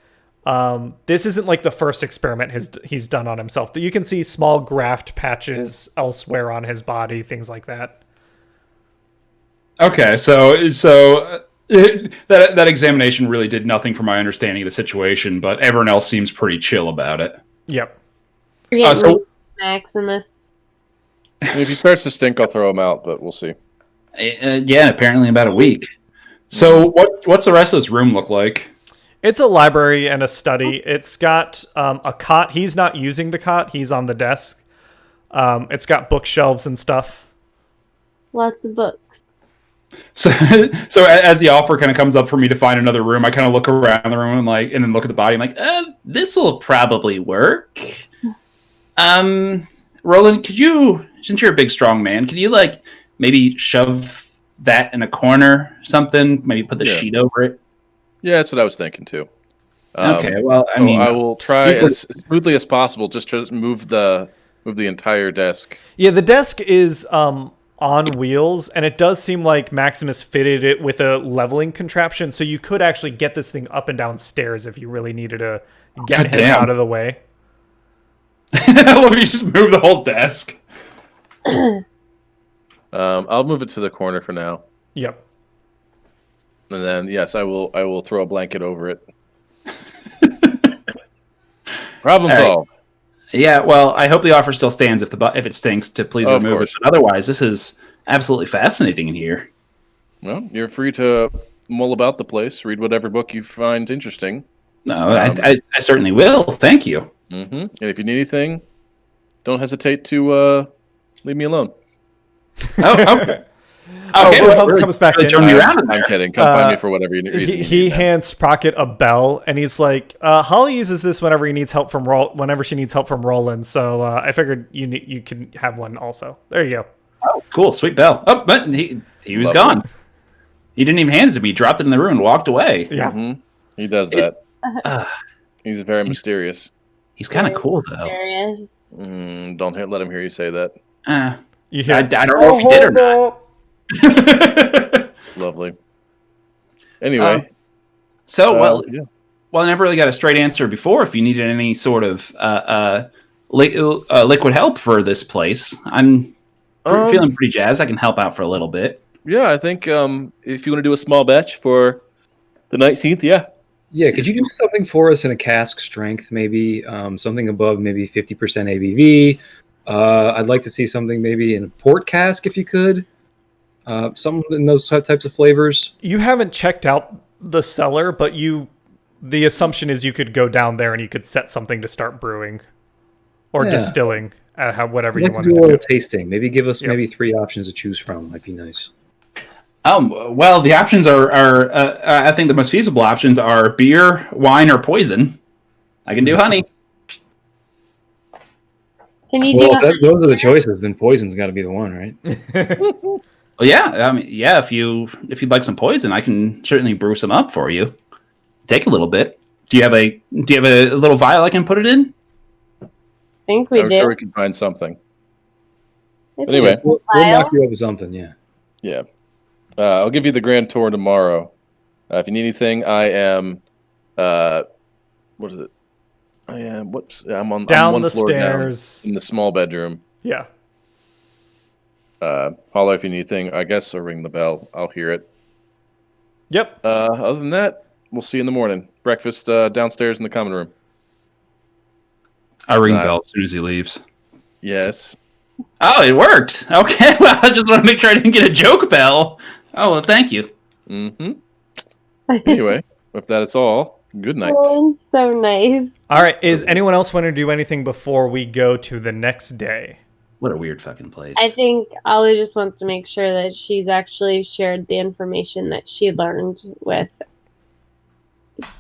S1: this isn't like the first experiment he's done on himself. That you can see small graft patches elsewhere on his body, things like that.
S4: Okay, so that examination really did nothing for my understanding of the situation, but everyone else seems pretty chill about it.
S1: Yep.
S3: You're getting
S4: so-
S3: late, Maximus.
S2: If he starts to stink, I'll throw him out, but we'll see.
S7: Yeah, apparently about a week.
S4: So what's the rest of this room look like?
S1: It's a library and a study. It's got a cot. He's not using the cot. He's on the desk. It's got bookshelves and stuff.
S3: Lots of books.
S4: So as the offer kind of comes up for me to find another room, I kind of look around the room and then look at the body. I'm like,
S7: This will probably work. Roland, could you, since you're a big strong man, can you maybe shove that in a corner or something? Maybe put the sheet over it?
S2: Yeah, that's what I was thinking, too.
S7: Okay, well,
S2: I will try as smoothly as possible just to move the entire desk.
S1: Yeah, the desk is on wheels, and it does seem like Maximus fitted it with a leveling contraption, so you could actually get this thing up and down stairs if you really needed to get him
S4: Goddamn.
S1: out of the way.
S4: I love you just move the whole desk.
S2: I'll move it to the corner for now.
S1: Yep.
S2: And then, yes, I will throw a blanket over it. Problem
S7: All right.
S2: solved.
S7: Yeah, well, I hope the offer still stands if it stinks to please
S2: Of
S7: remove
S2: course.
S7: it. But otherwise, this is absolutely fascinating in here.
S2: Well, you're free to mull about the place, read whatever book you find interesting.
S7: No, I certainly will. Thank you.
S2: Mm-hmm. And if you need anything, don't hesitate to leave me alone.
S7: Okay.
S1: Wilhelm
S7: really-
S1: comes back
S7: really
S1: in.
S7: turned me around in
S2: I'm
S7: there.
S2: kidding. Come find me for whatever you need.
S1: He hands Sprocket a bell, and he's like, "Holly uses this whenever he needs help from whenever she needs help from Roland. So I figured you can have one also. There you go."
S7: Oh, cool, sweet bell. Oh, but he was
S2: Lovely.
S7: gone. He didn't even hand it to me. He dropped it in the room and walked away.
S1: Yeah.
S2: Mm-hmm. He does that. He's very mysterious.
S7: He's kind of cool though.
S3: Hilarious.
S2: Don't let him hear you say that.
S1: You
S7: I
S1: hear,
S7: don't know if he did or not.
S2: Lovely. Anyway,
S7: So,
S2: yeah.
S7: well, I never really got a straight answer before. If you needed any sort of liquid help for this place, I'm feeling pretty jazzed. I can help out for a little bit.
S2: Yeah, I think if you want to do a small batch for the 19th, yeah.
S6: Yeah, could you do something for us in a cask strength, maybe something above maybe 50% ABV? I'd like to see something maybe in a port cask if you could. Some in those types of flavors.
S1: you haven't checked out the cellar, but the assumption is you could go down there and you could set something to start brewing or
S6: Yeah.
S1: distilling, whatever
S6: I'd
S1: you
S6: like to
S1: want
S6: do a
S1: to
S6: little
S1: do.
S6: tasting. Maybe give us
S1: Yep.
S6: maybe 3 options to choose from. Might be nice.
S7: Well, the options are I think the most feasible options are beer, wine, or poison. I can do honey.
S3: Can you
S6: Well,
S3: do
S6: if those are the choices, then poison's got to be the one, right?
S7: Well, yeah, I mean, yeah. If you'd like some poison, I can certainly brew some up for you. Take a little bit. Do you have a little vial I can put it in?
S3: I think we
S2: I'm
S3: did.
S2: sure we can find something.
S3: I think
S2: Anyway.
S3: we did
S6: We'll
S3: vial.
S6: knock you up with something, yeah.
S2: Yeah. I'll give you the grand tour tomorrow. If you need anything, I am. What is it? I am. Whoops. I'm on
S1: Down
S2: I'm one
S1: the
S2: floor down
S1: stairs.
S2: in the small bedroom.
S1: Yeah.
S2: Holler if you need anything, I guess, or ring the bell. I'll hear it.
S1: Yep.
S2: Other than that, we'll see you in the morning. Breakfast downstairs in the common room.
S7: I ring the
S2: Nice.
S7: bell as soon as he leaves.
S2: Yes.
S7: Oh, it worked. Okay, well, I just want to make sure I didn't get a joke bell. Oh, well, thank you.
S2: Mm-hmm. Anyway, if that is all, good night.
S3: Oh, so nice.
S1: All right. Is anyone else want to do anything before we go to the next day?
S7: What a weird fucking place.
S3: I think Ollie just wants to make sure that she's actually shared the information that she learned with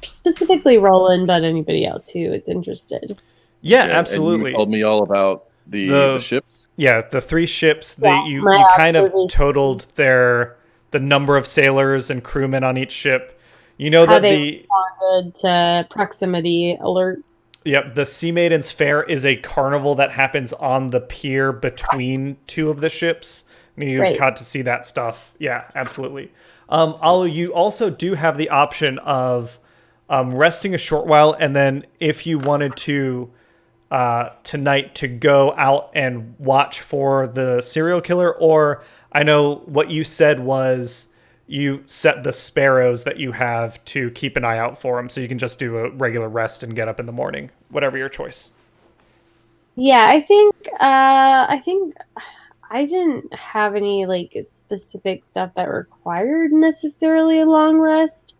S3: specifically Roland, but anybody else who is interested.
S1: Yeah,
S2: And
S1: absolutely.
S2: you told me all about the ship.
S1: Yeah, the 3 ships.
S3: Yeah,
S1: You
S3: my
S1: kind of
S3: observation.
S1: totaled the number of sailors and crewmen on each ship. You know
S3: How
S1: that
S3: they responded to proximity alert.
S1: the Sea Maiden's Fair is a carnival that happens on the pier between 2 of the ships. You
S3: Right.
S1: got to see that stuff. Yeah, absolutely. You also do have the option of resting a short while, and then if you wanted to tonight to go out and watch for the serial killer, or I know what you said was you set the sparrows that you have to keep an eye out for them, so you can just do a regular rest and get up in the morning, whatever your choice.
S3: Yeah, I think I didn't have any like specific stuff that required necessarily a long rest.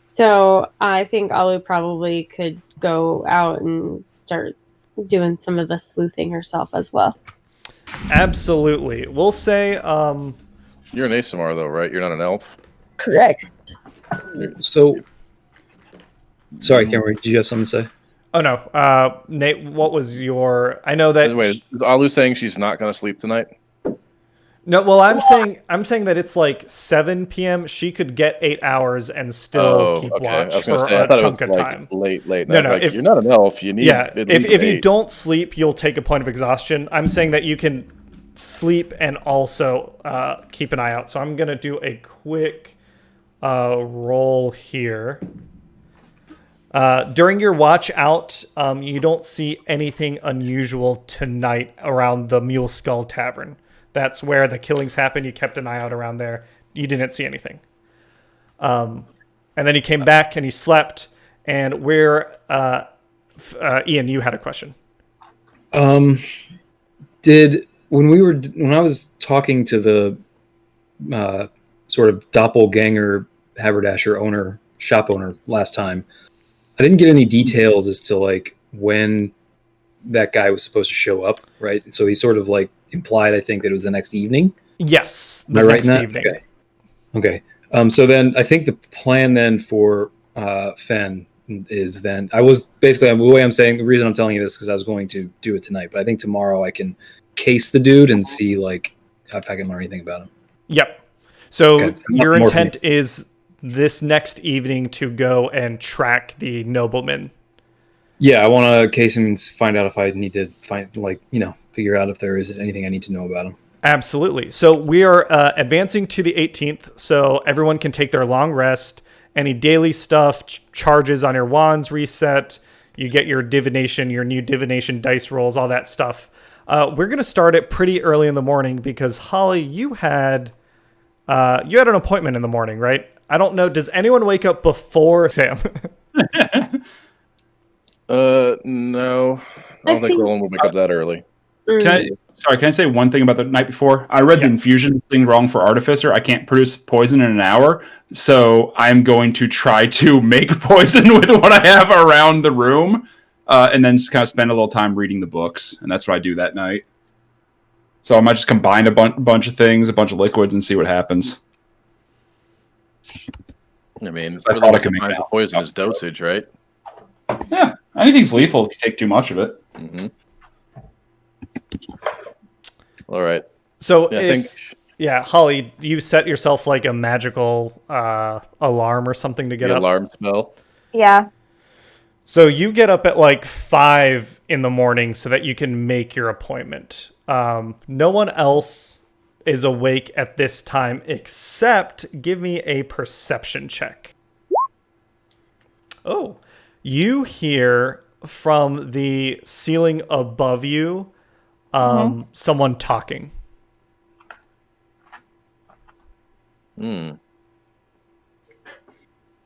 S3: So I think Alu probably could go out and start doing some of the sleuthing herself as well.
S1: Absolutely. We'll say
S2: You're an ASMR though, right? You're not an elf.
S3: Correct.
S6: So, sorry, Cameron, did you have something to say?
S1: oh no, Nate, what was your I know that
S2: Wait, is Alu saying she's not going to sleep tonight?
S1: No, well, I'm saying that it's like 7 p.m. She could get 8 hours and still keep watch
S2: I was
S1: for
S2: gonna say, I
S1: a
S2: thought it
S1: chunk
S2: was
S1: of
S2: like
S1: time.
S2: late. And
S1: No,
S2: I was
S1: no,
S2: like, you're not an elf. You need
S1: Yeah,
S2: at
S1: if
S2: least
S1: you
S2: 8.
S1: don't sleep, you'll take a point of exhaustion. I'm saying that you can sleep and also keep an eye out. So I'm gonna do a quick roll here. During your watch out, you don't see anything unusual tonight around the Mule Skull Tavern. That's where the killings happened. You kept an eye out around there. You didn't see anything. And then you came back and you slept. And where, Ian, you had a question.
S6: When I was talking to the sort of doppelganger haberdasher shop owner last time, I didn't get any details as to like when that guy was supposed to show up, right? So he sort of like implied, I think, that it was the next evening.
S1: Yes,
S6: Am I
S1: the
S6: right in
S1: next
S6: that?
S1: evening.
S6: Okay. So then I think the plan then for Fen is then the way I'm saying, the reason I'm telling you this because I was going to do it tonight, but I think tomorrow I can case the dude and see like if I can learn anything about him.
S1: Yep. So
S6: Okay, so
S1: your
S6: more for me.
S1: intent is this next evening to go and track the nobleman.
S6: Yeah, I want to case him and find out if I need to figure out if there is anything I need to know about him.
S1: Absolutely. So we are advancing to the 18th, so everyone can take their long rest. Any daily stuff, charges on your wands reset. You get your divination, your new divination dice rolls, all that stuff. We're going to start it pretty early in the morning because, Holly, you had an appointment in the morning, right? I don't know. Does anyone wake up before Sam?
S2: No. I don't think Roland will wake up that early.
S4: Can I say one thing about the night before? I read the infusion thing wrong for Artificer. I can't produce poison in an hour, so I'm going to try to make poison with what I have around the room, and then just kind of spend a little time reading the books, and that's what I do that night. So I might just combine a bunch of things, a bunch of liquids, and see what happens.
S2: I mean,
S6: I thought I could make
S2: the poisonous dosage, right?
S4: Yeah, anything's lethal if you take too much of it.
S2: Mm-hmm. All right.
S1: So Holly, you set yourself like a magical alarm or something to get up?
S2: Alarm spell?
S5: Yeah.
S1: So you get up at like 5 in the morning so that you can make your appointment. No one else is awake at this time except give me a perception check. Oh, you hear from the ceiling above you someone talking.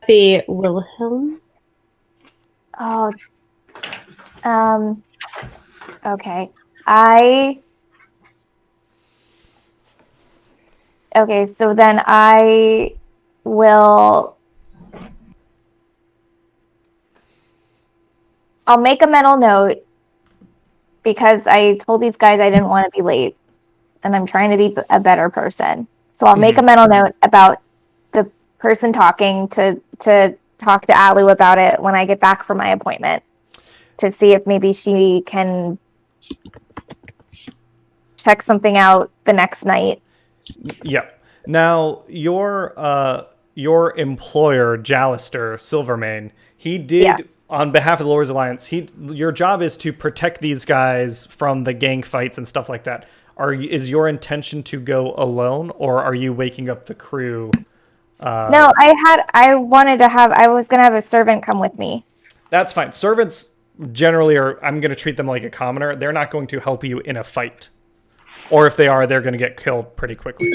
S3: Be Wilhelm.
S5: Oh. Okay. Okay, so then I will. I'll make a mental note because I told these guys I didn't want to be late, and I'm trying to be a better person. So I'll make a mental note about the person talking to talk to Alu about it when I get back from my appointment to see if maybe she can check something out the next night.
S1: Yep. Now, your employer, Jalister Silvermane, he did, on behalf of the Lords Alliance, your job is to protect these guys from the gang fights and stuff like that. Is your intention to go alone, or are you waking up the crew?
S5: No, I was going to have a servant come with me. That's
S1: fine. Servants generally I'm going to treat them like a commoner. They're not going to help you in a fight. Or if they are, they're going to get killed pretty quickly.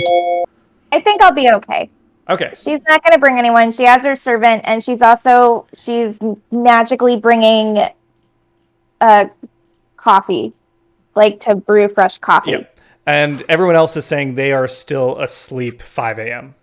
S5: I think I'll be okay.
S1: Okay.
S5: She's not going to bring anyone. She has her servant, and she's magically bringing coffee, like to brew fresh coffee.
S1: Yep. And everyone else is saying they are still asleep 5 a.m.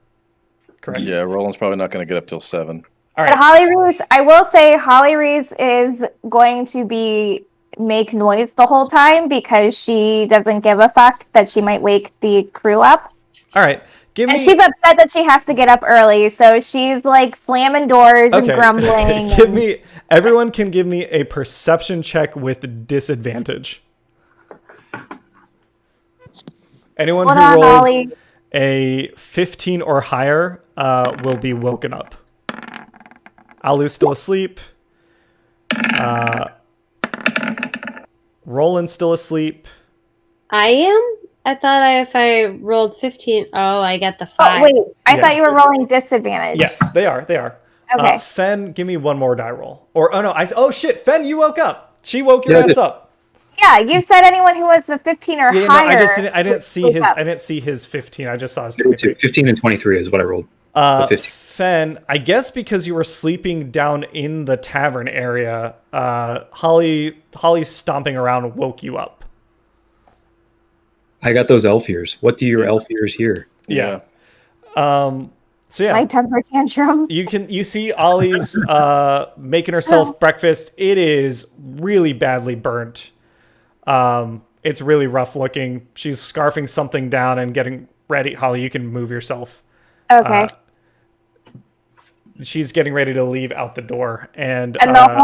S1: Correct?
S2: Yeah, Roland's probably not going to get up till 7.
S1: All right.
S5: But I will say Holly Reese is going to make noise the whole time because she doesn't give a fuck that she might wake the crew up.
S1: All right.
S5: She's upset that she has to get up early, so she's like slamming doors and grumbling.
S1: Everyone can give me a perception check with disadvantage. Anyone who rolls a 15 or higher will be woken up. Alu's still asleep. Roland's still asleep.
S3: I am? I thought if I rolled 15, I get the 5.
S5: Oh, wait. I thought you were rolling disadvantage.
S1: Yes, they are.
S5: Okay.
S1: Fen, give me one more die roll. Oh shit, Fen, you woke up. She woke your ass up.
S5: Yeah, you said anyone who was a 15 or higher.
S1: No, I didn't see his 15. I just saw his 23.
S6: 15 and 23 is what I rolled. 15.
S1: Fen, I guess because you were sleeping down in the tavern area, Holly stomping around woke you up.
S6: I got those elf ears. What do your elf ears hear?
S1: Yeah. So yeah.
S5: My temper tantrum.
S1: You see Ollie's making herself breakfast. It is really badly burnt. It's really rough looking. She's scarfing something down and getting ready. Holly, you can move yourself.
S5: Okay.
S1: She's getting ready to leave out the door, and
S5: the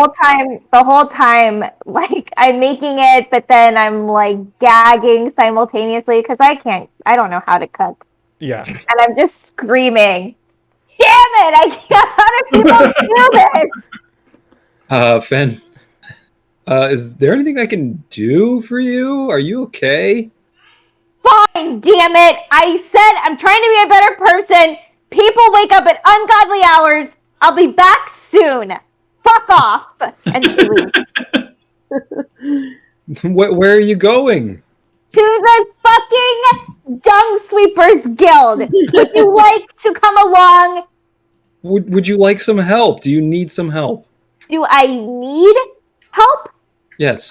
S5: whole time, like I'm making it, but then I'm like gagging simultaneously because I don't know how to cook,
S1: yeah,
S5: and I'm just screaming, "Damn it! I can't! How do people do this?"
S6: Fen, is there anything I can do for you? Are you okay?
S5: Fine, damn it! I said I'm trying to be a better person. People wake up at ungodly hours. I'll be back soon. Fuck off. And she leaves.
S6: Where are you going?
S5: To the fucking Dungsweepers Guild. Would you like to come along?
S6: Would you like some help? Do you need some help?
S5: Do I need help?
S6: Yes.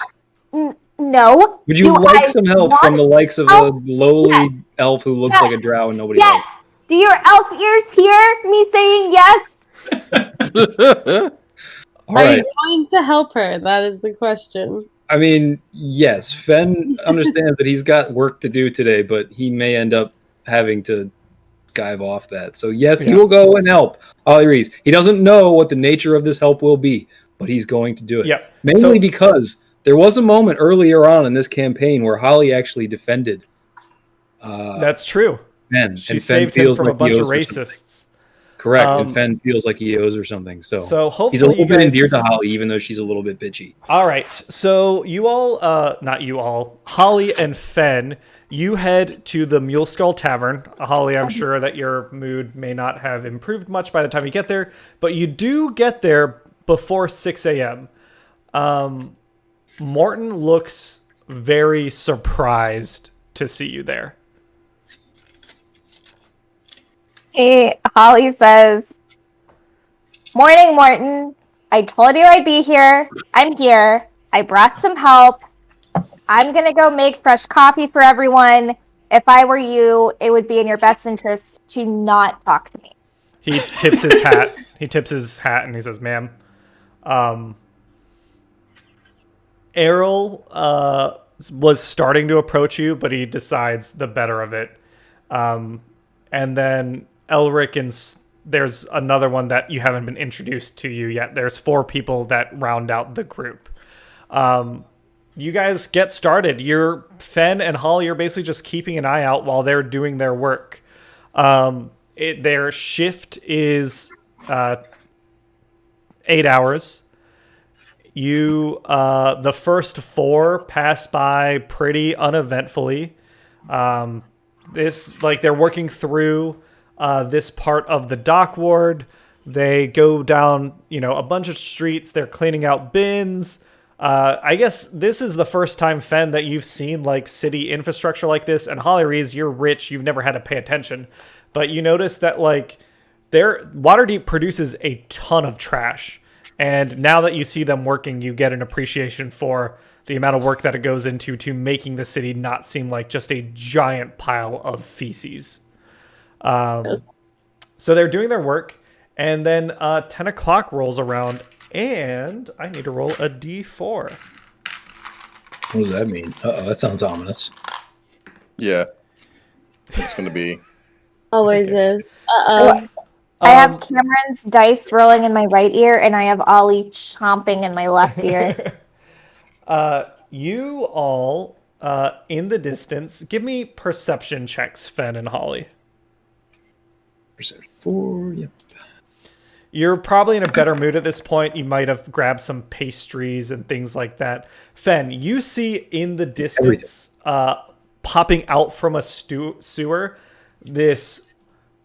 S5: No.
S6: Would you like some help from the likes of a lowly elf who looks like a drow and nobody
S5: Yes.
S6: likes?
S5: Do your elf ears hear me saying yes?
S6: All
S3: Are
S6: right.
S3: you going to help her? That is the question.
S6: I mean, yes. Fen understands that he's got work to do today, but he may end up having to skive off that. So yes, he will go and help Holly Reese. He doesn't know what the nature of this help will be, but he's going to do it.
S1: Yep.
S6: Mainly because there was a moment earlier on in this campaign where Holly actually defended.
S1: That's true.
S6: Fen.
S1: She
S6: And
S1: saved
S6: Fen
S1: him
S6: feels
S1: from
S6: like
S1: a bunch
S6: he
S1: of
S6: owes her something.
S1: racists.
S6: Correct, and Fen feels like he owes her something. So
S1: hopefully
S6: he's a little
S1: you
S6: bit
S1: guys...
S6: endeared to Holly, even though she's a little bit bitchy.
S1: All right, so you all, not you all, Holly and Fen, you head to the Mule Skull Tavern. Holly, I'm sure that your mood may not have improved much by the time you get there, but you do get there before 6 a.m. Morton looks very surprised to see you there.
S5: Holly says, "Morning, Morton. I told you I'd be here. I'm here. I brought some help. I'm going to go make fresh coffee for everyone. If I were you, it would be in your best interest to not talk to me."
S1: He tips his hat. And he says, "Ma'am." Errol was starting to approach you, but he decides the better of it. And then Elric and there's another one that you haven't been introduced to you yet. There's 4 people that round out the group. You guys get started. Fen and Holly are basically just keeping an eye out while they're doing their work. Their shift is 8 hours. The first 4 pass by pretty uneventfully. They're working through this part of the dock ward. They go down, a bunch of streets. They're cleaning out bins. I guess this is the first time, Fen, that you've seen city infrastructure like this. And Holly Reese, you're rich. You've never had to pay attention, but you notice that Waterdeep produces a ton of trash. And now that you see them working, you get an appreciation for the amount of work that it goes into making the city not seem like just a giant pile of feces. So they're doing their work, and then 10 o'clock rolls around, and I need to roll a d4.
S6: What does that mean? Uh-oh, that sounds ominous.
S2: Yeah. It's going to be...
S3: Always
S1: Okay.
S3: is. Uh-oh.
S5: I have Cameron's dice rolling in my right ear, and I have Ollie chomping in my left ear.
S1: You all, in the distance, give me perception checks, Fen and Holly.
S6: Perception 4, yep.
S1: You're probably in a better mood at this point. You might have grabbed some pastries and things like that. Fen, you see in the distance, popping out from a sewer, this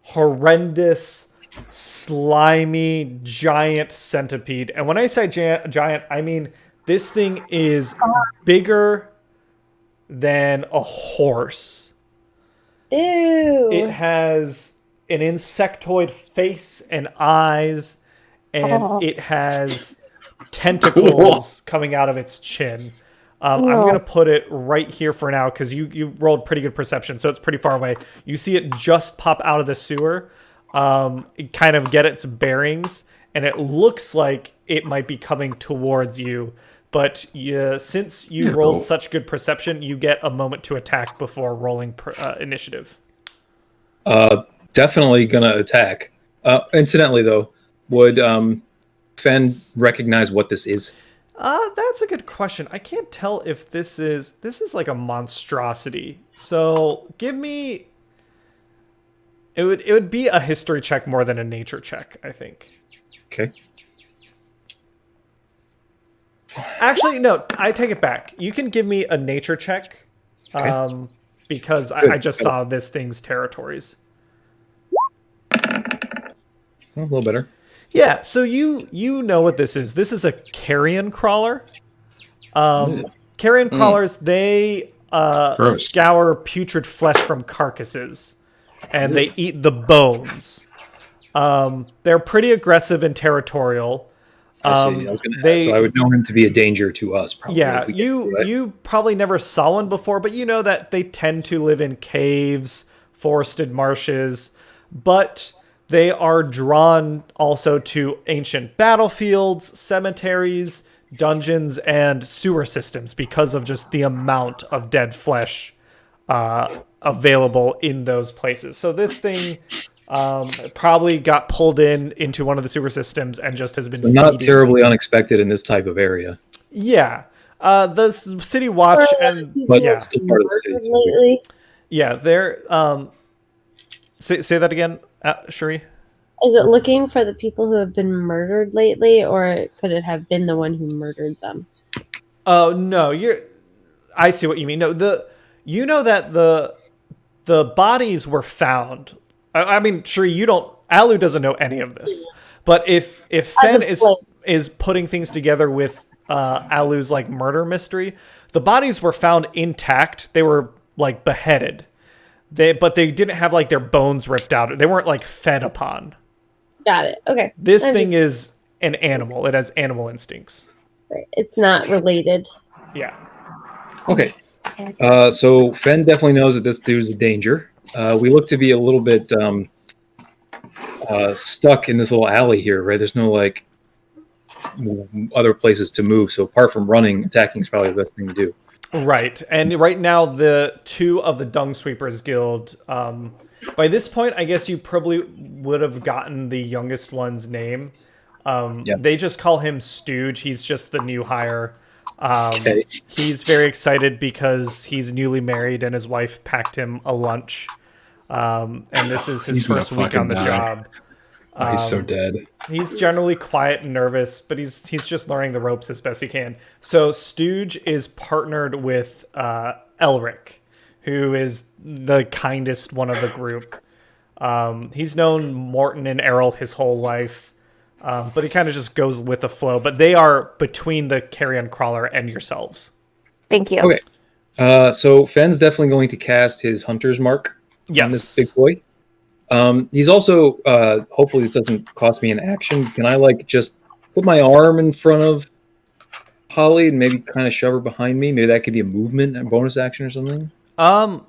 S1: horrendous, slimy, giant centipede. And when I say giant, I mean this thing is bigger than a horse.
S3: Ew.
S1: It has an insectoid face and eyes, and it has tentacles coming out of its chin. I'm going to put it right here for now because you rolled pretty good perception, so it's pretty far away. You see it just pop out of the sewer, kind of get its bearings, and it looks like it might be coming towards you. But since you rolled such good perception, you get a moment to attack before rolling initiative.
S6: Definitely gonna attack. Incidentally, though, would Fen recognize what this is?
S1: That's a good question. I can't tell if this is like a monstrosity. So give me. It would be a history check more than a nature check, I think.
S6: Okay.
S1: Actually, no, I take it back. You can give me a nature check,
S6: Okay.
S1: because
S6: Good.
S1: I just saw this thing's territories.
S6: A little better.
S1: Yeah, so you know what this is. This is a carrion crawler. Carrion crawlers, they
S4: Gross.
S1: scour putrid flesh from carcasses, and they eat the bones. They're pretty aggressive and territorial.
S6: I see. I was gonna
S1: they-
S6: ask, so I would know him to be a danger to us. Probably,
S1: Yeah,
S6: if we get through it.
S1: you probably never saw one before, but you know that they tend to live in caves, forested marshes, but they are drawn also to ancient battlefields, cemeteries, dungeons, and sewer systems because of just the amount of dead flesh available in those places. So this thing probably got pulled into one of the sewer systems and just has been
S6: Not
S1: feeding.
S6: terribly unexpected in this type of area.
S1: Yeah. The City Watch and
S6: But
S1: yeah,
S6: it's still part of the city. so
S3: lately.
S1: yeah, they're say that again, Shuri.
S3: Is it looking for the people who have been murdered lately, or could it have been the one who murdered them?
S1: Oh no, I see what you mean. No, you know that the bodies were found. I mean, Shuri, you don't. Alu doesn't know any of this, but if Fen is putting things together with Alu's like murder mystery, the bodies were found intact. They were like beheaded. But they didn't have like their bones ripped out. They weren't like fed upon.
S3: Got it. Okay.
S1: This thing is an animal. It has animal instincts.
S3: It's not related.
S1: Yeah.
S6: Okay. So Fen definitely knows that this dude's a danger. We look to be a little bit stuck in this little alley here, right? There's no like other places to move. So apart from running, attacking is probably the best thing to do.
S1: Right. And right now, the two of the Dung Sweepers Guild, by this point, I guess you probably would have gotten the youngest one's name. They just call him Stooge. He's just the new hire.
S6: Okay.
S1: He's very excited because he's newly married and his wife packed him a lunch. And this is his
S4: He's gonna
S1: first week
S4: fucking
S1: on the
S4: die.
S1: job.
S4: Oh, he's so dead.
S1: He's generally quiet and nervous, but he's just learning the ropes as best he can. So Stooge is partnered with Elric, who is the kindest one of the group. He's known Morton and Errol his whole life, but he kind of just goes with the flow. But they are between the carrion crawler and yourselves.
S5: Thank you.
S6: Okay. So Fen's definitely going to cast his hunter's mark on this big boy. He's also hopefully this doesn't cost me an action. Can I like just put my arm in front of Holly and maybe kind of shove her behind me? Maybe that could be a movement, a bonus action or something.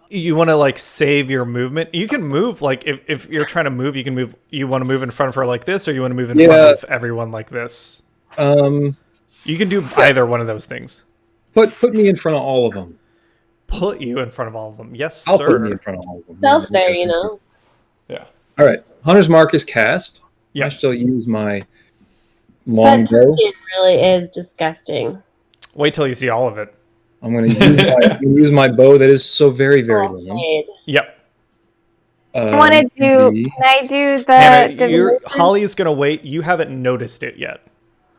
S1: You want to like save your movement? You can move like if you're trying to move, you can move. You want to move in front of her like this, or you want to move in front of everyone like this. You can do either one of those things.
S6: Put me in front of all of them.
S1: Put you in front of all of them. Yes,
S6: I'll
S1: sir.
S6: put me in front of all of them.
S3: Self there, you know.
S1: Yeah.
S6: All right. Hunter's mark is cast.
S1: Yeah.
S6: I still use my
S3: That
S6: longbow.
S3: token really is disgusting.
S1: Wait till you see all of it.
S6: I'm going to use my bow that is so very, very long.
S3: Afraid.
S1: Yep.
S5: I want to do. Can I do the?
S1: Hannah,
S5: divination?
S1: Holly is gonna wait. You haven't noticed it yet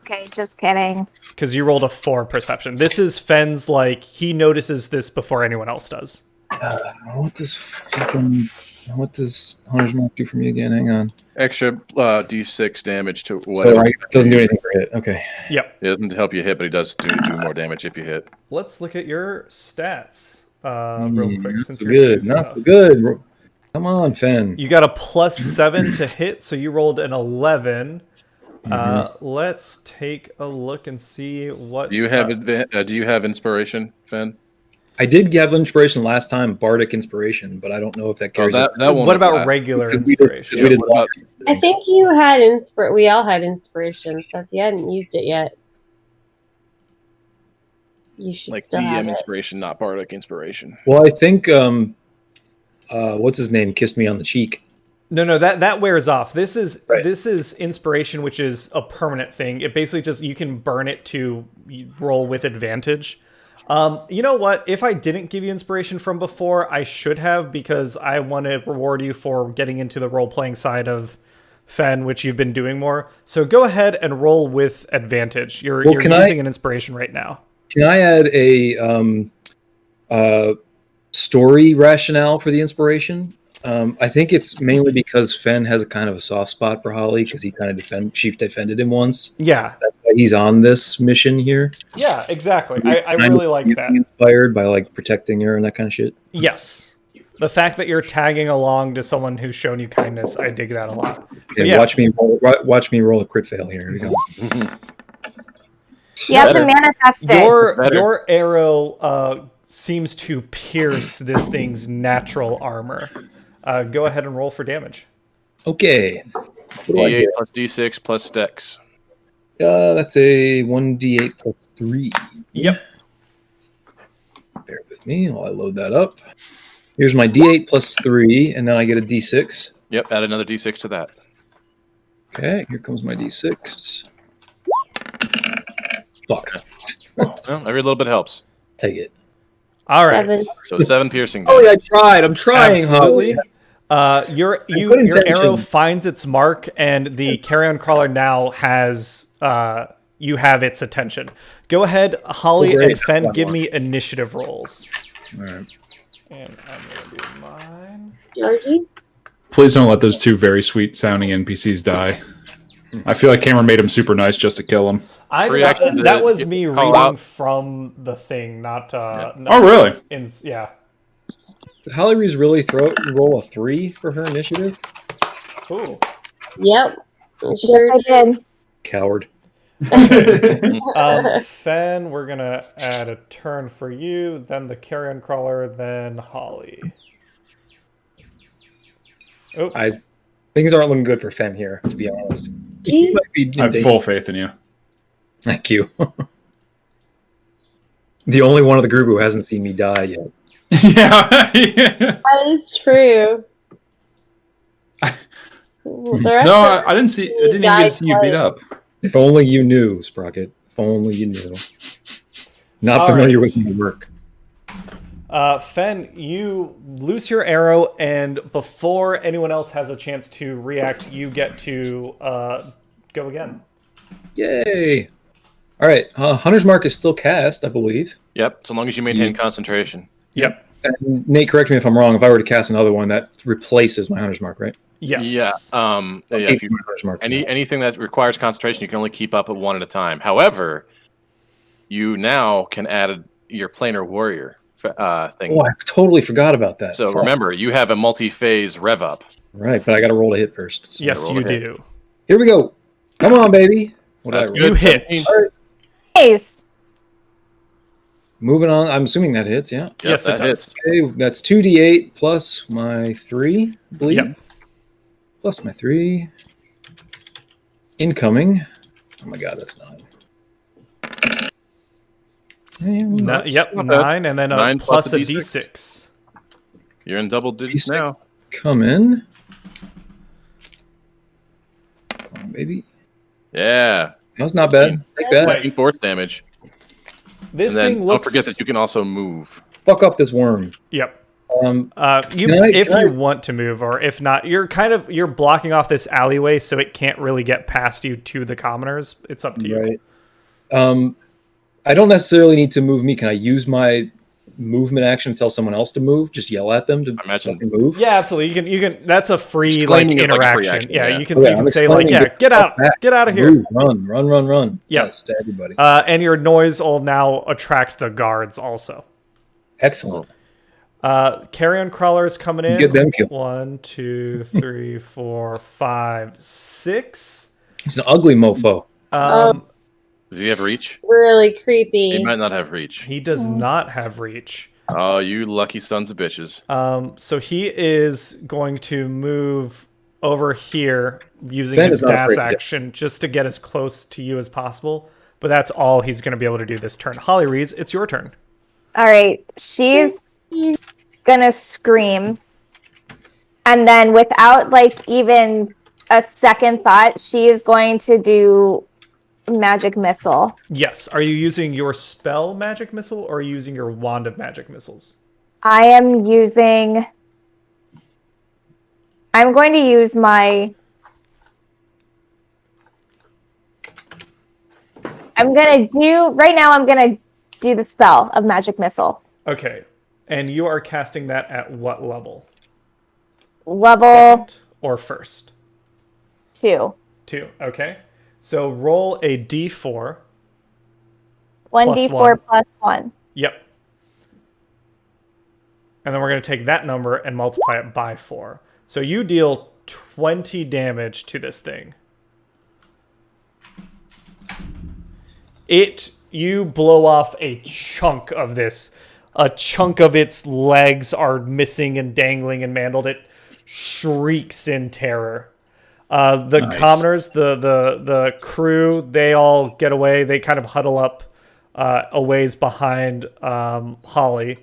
S5: Okay, just kidding.
S1: because you rolled a 4 perception. This is Fen's like he notices this before anyone else does.
S6: What does Hunter's mark do for me again? Hang on.
S2: Extra D6 damage to whatever.
S6: So it doesn't do anything for hit. Okay.
S1: Yep.
S2: It doesn't help you hit, but he does do more damage if you hit.
S1: Let's look at your stats real quick.
S6: Not
S1: Since
S6: so
S1: you're
S6: good.
S1: doing
S6: Not
S1: stuff.
S6: so good. Come on, Fen.
S1: You got a +7 to hit, so you rolled an 11. Let's take a look and see what.
S2: Do you have inspiration, Fen?
S6: I did have inspiration last time, Bardic inspiration, but I don't know if that carries.
S2: that won't
S1: What about
S2: apply.
S1: regular
S6: Because we did-
S1: inspiration?
S6: we did
S2: what about-
S3: I think you had we all had inspiration, so if you hadn't used it yet, you should
S2: Like
S3: still have
S2: DM
S3: it.
S2: inspiration, not bardic inspiration.
S6: Well, I think what's his name kissed me on the cheek.
S1: No, that wears off. This is
S6: Right.
S1: this is inspiration, which is a permanent thing. It basically just you can burn it to roll with advantage. You know what? If I didn't give you inspiration from before, I should have, because I want to reward you for getting into the role-playing side of Fen, which you've been doing more. So go ahead and roll with advantage. You're using an inspiration right now.
S6: Can I add a story rationale for the inspiration? I think it's mainly because Fen has a kind of a soft spot for Holly because he kind of chief defended him once.
S1: Yeah.
S6: That's why he's on this mission here.
S1: Yeah, exactly.
S6: So
S1: I really like that.
S6: Inspired by like protecting her and that kind of shit.
S1: Yes. The fact that you're tagging along to someone who's shown you kindness, I dig that a lot. So
S6: Okay,
S1: yeah,
S6: watch me roll a crit fail here. Here we go.
S5: You have to manifest it.
S1: your arrow seems to pierce this thing's natural armor. Go ahead and roll for damage.
S6: Okay. What do I
S2: D8
S6: get?
S2: plus D6 plus Dex.
S6: That's a 1d8 plus 3.
S1: Yep.
S6: Bear with me while I load that up. Here's my d8 plus 3, and then I get a d6.
S2: Yep, add another D6 to that.
S6: Okay, here comes my d6. Fuck.
S2: Well, every little bit helps.
S6: Take it.
S1: All right.
S3: 7.
S2: So 7 piercing
S6: Oh,
S2: damage.
S6: yeah, I tried. I'm trying.
S1: Absolutely.
S6: Holly.
S1: Your
S6: good intention.
S1: arrow finds its mark, and the carrion crawler now has you have its attention. Go ahead, Holly
S6: Great.
S1: and Fen, give me initiative rolls.
S6: All right.
S1: And I'm gonna do mine.
S3: Georgie?
S4: Please don't let those two very sweet sounding NPCs die. I feel like Cameron made him super nice just to kill him.
S2: Free action to
S1: That was
S2: get
S1: me
S2: the
S1: reading
S2: call out.
S1: from the thing, not.
S4: Oh, really?
S1: Yeah.
S6: Did Holly Reese really roll a 3 for her initiative?
S1: Cool.
S3: Yep. I
S5: Yes,
S3: sure
S5: I did.
S6: Coward.
S1: Fen, we're gonna add a turn for you, then the carrion crawler, then Holly. Oh,
S6: Things aren't looking good for Fen here, to be honest.
S3: did.
S6: He might be in
S4: I have
S6: danger.
S4: full faith in you.
S6: Thank you. The only one of the group who hasn't seen me die yet.
S4: Yeah.
S3: That is true. The rest
S4: No,
S3: of
S4: I didn't see. I didn't even get to see you beat up.
S6: If only you knew, Sprocket. If only you knew. Not
S1: All
S6: familiar
S1: right.
S6: with my work.
S1: Fen, you loose your arrow, and before anyone else has a chance to react, you get to go again.
S6: Yay! All right, Hunter's Mark is still cast, I believe.
S2: Yep, so long as you maintain concentration.
S1: Yep.
S6: And Nate, correct me if I'm wrong. If I were to cast another one, that replaces my Hunter's Mark, right?
S1: Yes.
S2: Yeah.
S6: I'll
S2: Yeah.
S6: keep
S2: If you,
S6: my Hunter's Mark.
S2: anything that requires concentration, you can only keep up at one at a time. However, you now can add your planar warrior thing.
S6: Oh, I totally forgot about that.
S2: So
S6: Fuck.
S2: remember, you have a multi-phase rev up.
S6: Right, but I got to roll to hit first. So
S1: Yes,
S2: roll
S1: you
S2: ahead.
S1: do.
S6: Here we go. Come on, baby. What did
S2: That's
S6: I
S2: good.
S6: roll?
S1: You hit.
S2: 17.
S6: All right,
S5: Nice.
S6: moving on. I'm assuming that hits, yeah.
S2: Yep,
S1: Yes, it
S2: that
S1: does.
S2: hits.
S6: Okay, that's 2d8 plus my 3, I believe.
S1: Yep.
S6: Plus my 3. Incoming. Oh my god, that's 9.
S1: Yep,
S2: not bad.
S1: 9, and then
S2: 9
S1: plus
S2: plus
S1: a
S2: a
S1: D6.
S2: You're in double digits
S6: D6.
S2: now.
S6: Come in. Come on, baby.
S2: Yeah.
S6: That's not bad. Take that.
S1: Nice.
S2: 8 force damage.
S1: This
S2: And then
S1: thing looks.
S2: don't forget that you can also move.
S6: Fuck up this worm.
S1: Yep.
S6: Um,
S1: You,
S6: Can I-
S1: if
S6: can
S1: you
S6: I-
S1: want to move, or if not, you're blocking off this alleyway, so it can't really get past you to the commoners. It's up to you.
S6: right. I don't necessarily need to move me. Can I use my movement action to tell someone else to move? Just yell at them to
S2: I imagine-
S6: fucking move?
S1: Yeah, absolutely. You can. That's a free like
S2: Exclaiming is like a free
S1: interaction.
S2: action,
S1: yeah,
S2: yeah.
S1: you can.
S6: Okay,
S1: you can
S6: I'm
S1: say like,
S6: exclaiming,
S1: yeah, get out,
S6: back.
S1: get out of here.
S6: Move, run.
S1: Yeah.
S6: Yes, to everybody.
S1: And your noise will now attract the guards also.
S6: Excellent.
S1: Carrion crawlers coming in.
S6: Get them killed.
S1: 1, 2, 3, 4, 5, 6.
S6: It's an ugly mofo.
S2: Does he have reach?
S3: Really creepy.
S2: He might not have reach.
S1: He does not have reach.
S2: Oh, you lucky sons of bitches.
S1: So he is going to move over here using
S6: Fen
S1: his
S6: is not
S1: dash
S6: afraid yet.
S1: action just to get as close to you as possible. But that's all he's going to be able to do this turn. Holly Reese, it's your turn.
S5: All right. She's gonna scream And then without like even a second thought, she is going to do magic missile.
S1: Yes. Are you using your spell magic missile or are you using your wand of magic missiles?
S5: I'm going to use my... Right now I'm going to do the spell of magic missile.
S1: Okay. And you are casting that at what level?
S5: Level
S1: Second or first?
S5: 2.
S1: 2. Okay. So roll a d4.
S5: 1d4 plus 1.
S1: Yep. And then we're going to take that number and multiply it by 4. So you deal 20 damage to this thing. You blow off a chunk of this. A chunk of its legs are missing and dangling and mangled. It shrieks in terror. The commoners, the crew, they all get away. They kind of huddle up a ways behind Holly.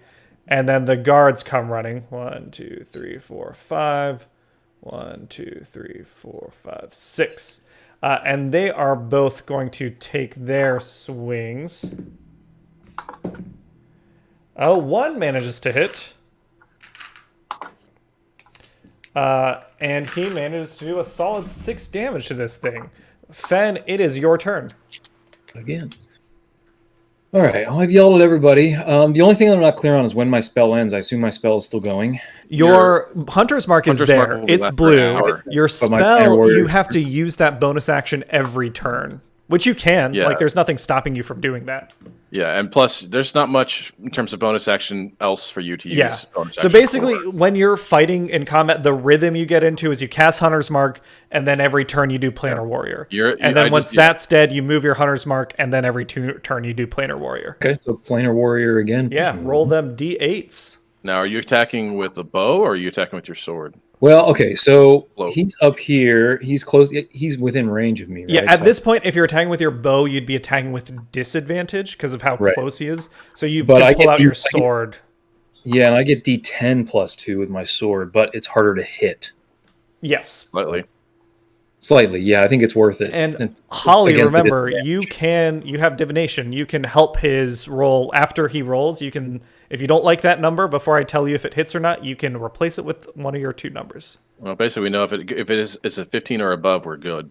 S1: And then the guards come running. 1, 2, 3, 4, 5. 1, 2, 3, 4, 5, 6. And they are both going to take their swings. One manages to hit. And he manages to do a solid 6 damage to this thing. Fen, it is your turn.
S6: Again. All right, I've yelled at everybody. The only thing I'm not clear on is when my spell ends. I assume my spell is still going.
S1: Your Hunter's Mark is
S2: Hunter's Mark
S1: there.
S2: will be
S1: It's
S2: left for an
S1: blue.
S2: hour.
S1: Your
S6: But my Banner
S1: spell,
S6: Warrior-
S1: you have to use that bonus action every turn. Which you can.
S2: Yeah.
S1: Like, there's nothing stopping you from doing that.
S2: Yeah, and plus, there's not much in terms of bonus action else for you to use.
S1: Yeah.
S2: bonus
S1: So
S2: action
S1: basically,
S2: for.
S1: when you're fighting in combat, the rhythm you get into is you cast Hunter's Mark, and then every turn you do Planar Warrior. And then once that's dead, you move your Hunter's Mark, and then every turn you do Planar Warrior.
S6: Okay, so Planar Warrior again.
S1: Yeah, roll them d8s.
S2: Now, are you attacking with a bow or are you attacking with your sword?
S6: Well, okay, so
S2: Float.
S6: he's up here. He's close. He's within range of me, right?
S1: Yeah, at
S6: So-
S1: this point, if you're attacking with your bow, you'd be attacking with disadvantage because of how
S6: Right.
S1: close he is. So you
S6: But I
S1: can pull
S6: get
S1: out your sword.
S6: Yeah, and I get D10 plus 2 with my sword, but it's harder to hit.
S1: Yes.
S2: Slightly.
S6: Slightly, yeah. I think it's worth it.
S1: And Holly,
S6: against the
S1: remember,
S6: disadvantage.
S1: you have divination. You can help his roll after he rolls. You can, if you don't like that number, before I tell you if it hits or not, you can replace it with one of your 2 numbers.
S2: Well, basically, we know if it is it's a 15 or above, we're good.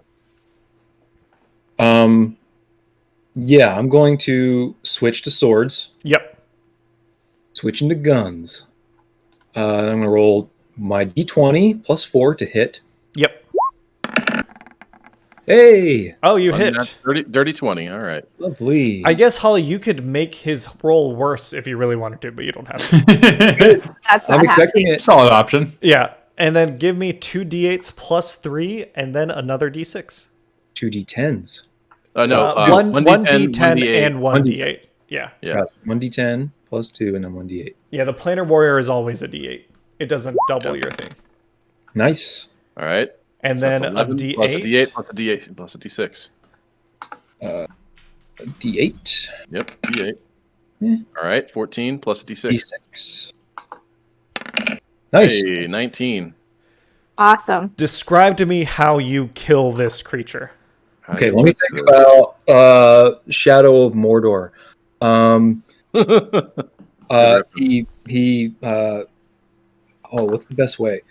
S6: Yeah, I'm going to switch to swords.
S1: Yep.
S6: Switch into guns. I'm going to roll my D20 plus 4 to hit.
S1: Yep.
S6: Hey,
S1: Oh, you
S2: I mean,
S1: hit.
S2: that's dirty 20. All right.
S6: lovely.
S1: I guess, Holly, you could make his roll worse if you really wanted to, but you don't have to.
S5: That's
S6: I'm
S5: not
S6: expecting it.
S7: Solid option.
S1: Yeah. And then give me 2 d8s plus 3, and then another d6.
S6: 2 D10s.
S1: One d10
S2: 1d8.
S1: and 1 d8. Yeah.
S2: Yeah.
S6: Got 1 D10 plus 2 and then 1 D8.
S1: Yeah, the Planar Warrior is always a d8. It doesn't double your thing.
S6: Nice.
S2: All right.
S1: And
S2: So
S1: then
S2: that's
S1: a
S2: 11
S1: d8.
S2: plus a d8 plus a d8 plus a d6.
S6: D8.
S2: Yep. D8.
S6: Yeah.
S2: All right. 14 plus a d6.
S6: D6. Nice.
S2: Hey, 19.
S5: awesome.
S1: Describe to me how you kill this creature.
S6: Okay, let me think about Shadow of Mordor. What's the best way?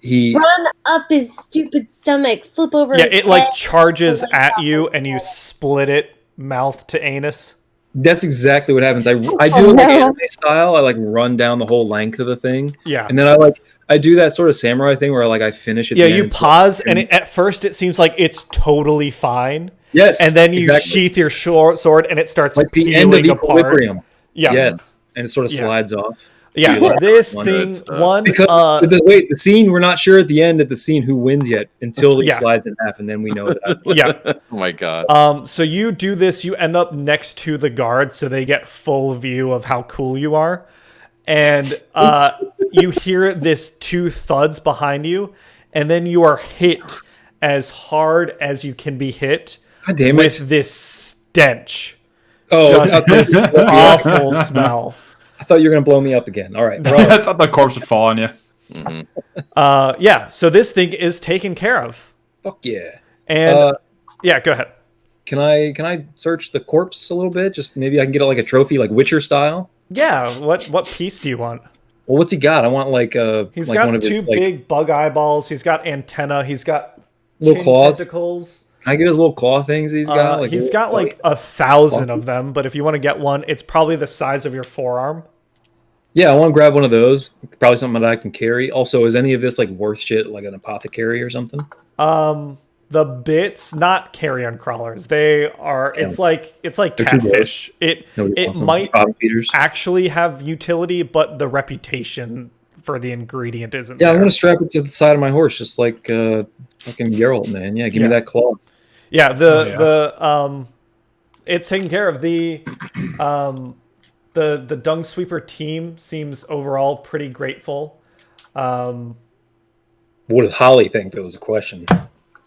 S6: He
S3: Run up his stupid stomach, flip over
S1: Yeah,
S3: his
S1: it
S3: head.
S1: like charges at you and you split it mouth to anus.
S6: That's exactly what happens. I do
S5: Oh,
S6: it like
S5: no.
S6: anime style. I like run down the whole length of the thing,
S1: Yeah.
S6: and then I do that sort of samurai thing where I finish it.
S1: Yeah, you pause and at first it seems like it's totally fine.
S6: Yes,
S1: And then you
S6: exactly.
S1: sheath your sword and it starts
S6: like the end of
S1: peeling apart.
S6: equilibrium.
S1: Yeah.
S6: Yes, and it sort of
S1: Yeah.
S6: slides off.
S1: Yeah,
S6: Yeah.
S1: this
S2: One
S1: thing,
S2: good stuff.
S1: one,
S6: Because the scene, we're not sure at the end of the scene who wins yet until it
S1: Yeah.
S6: slides in half, and then we know that.
S1: yeah.
S2: Oh my god.
S1: So you do this, you end up next to the guards so they get full view of how cool you are. And you hear this 2 thuds behind you, and then you are hit as hard as you can be hit
S6: God damn it!
S1: with this stench.
S6: Oh,
S1: Just this awful smell.
S6: I thought you were gonna blow me up again. All right,
S7: I thought the corpse would fall on you.
S1: Yeah, so this thing is taken care of.
S6: Fuck yeah.
S1: And yeah, go ahead.
S6: Can I search the corpse a little bit? Just maybe I can get like a trophy, like Witcher style.
S1: Yeah, what piece do you want?
S6: Well, what's he got? I want like
S1: He's
S6: like
S1: got
S6: one of
S1: two
S6: his, like,
S1: big bug eyeballs. He's got antenna. He's got
S6: little
S1: chin
S6: claws.
S1: tentacles.
S6: Can I get his little claw things he's got? Like,
S1: He's got like 1,000 of them, but if you want to get one, it's probably the size of your forearm.
S6: Yeah, I want to grab one of those. Probably something that I can carry. Also, is any of this like worth shit, like an apothecary or something?
S1: The bits, not carrion crawlers. They are.
S6: Yeah.
S1: It's like
S6: They're too
S1: catfish. It
S6: Nobody wants them.
S1: might
S6: Bottom feeders.
S1: actually have utility, but the reputation for the ingredient isn't.
S6: Yeah, I'm
S1: there.
S6: gonna strap it to the side of my horse, just like fucking Geralt, man. Yeah, give me that claw.
S1: Yeah, it's taken care of. The Dungsweeper team seems overall pretty grateful.
S6: What does Holly think? That was a question.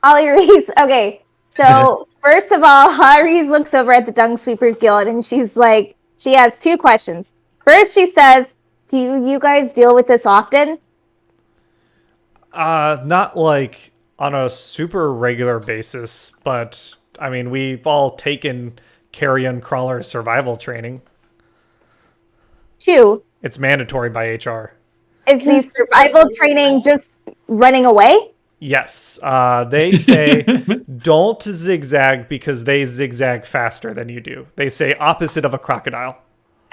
S5: Holly Reese. Okay, so first of all, Holly Reese looks over at the Dung Sweepers Guild and she's like, she has two questions. First, she says, "Do you guys deal with this often?"
S1: Not like on a super regular basis, but I mean, we've all taken carrion crawler survival training.
S5: Two,
S1: It's mandatory by HR.
S5: is the survival training just running away?
S1: Yes, they say don't zigzag because they zigzag faster than you do. They say opposite of a crocodile.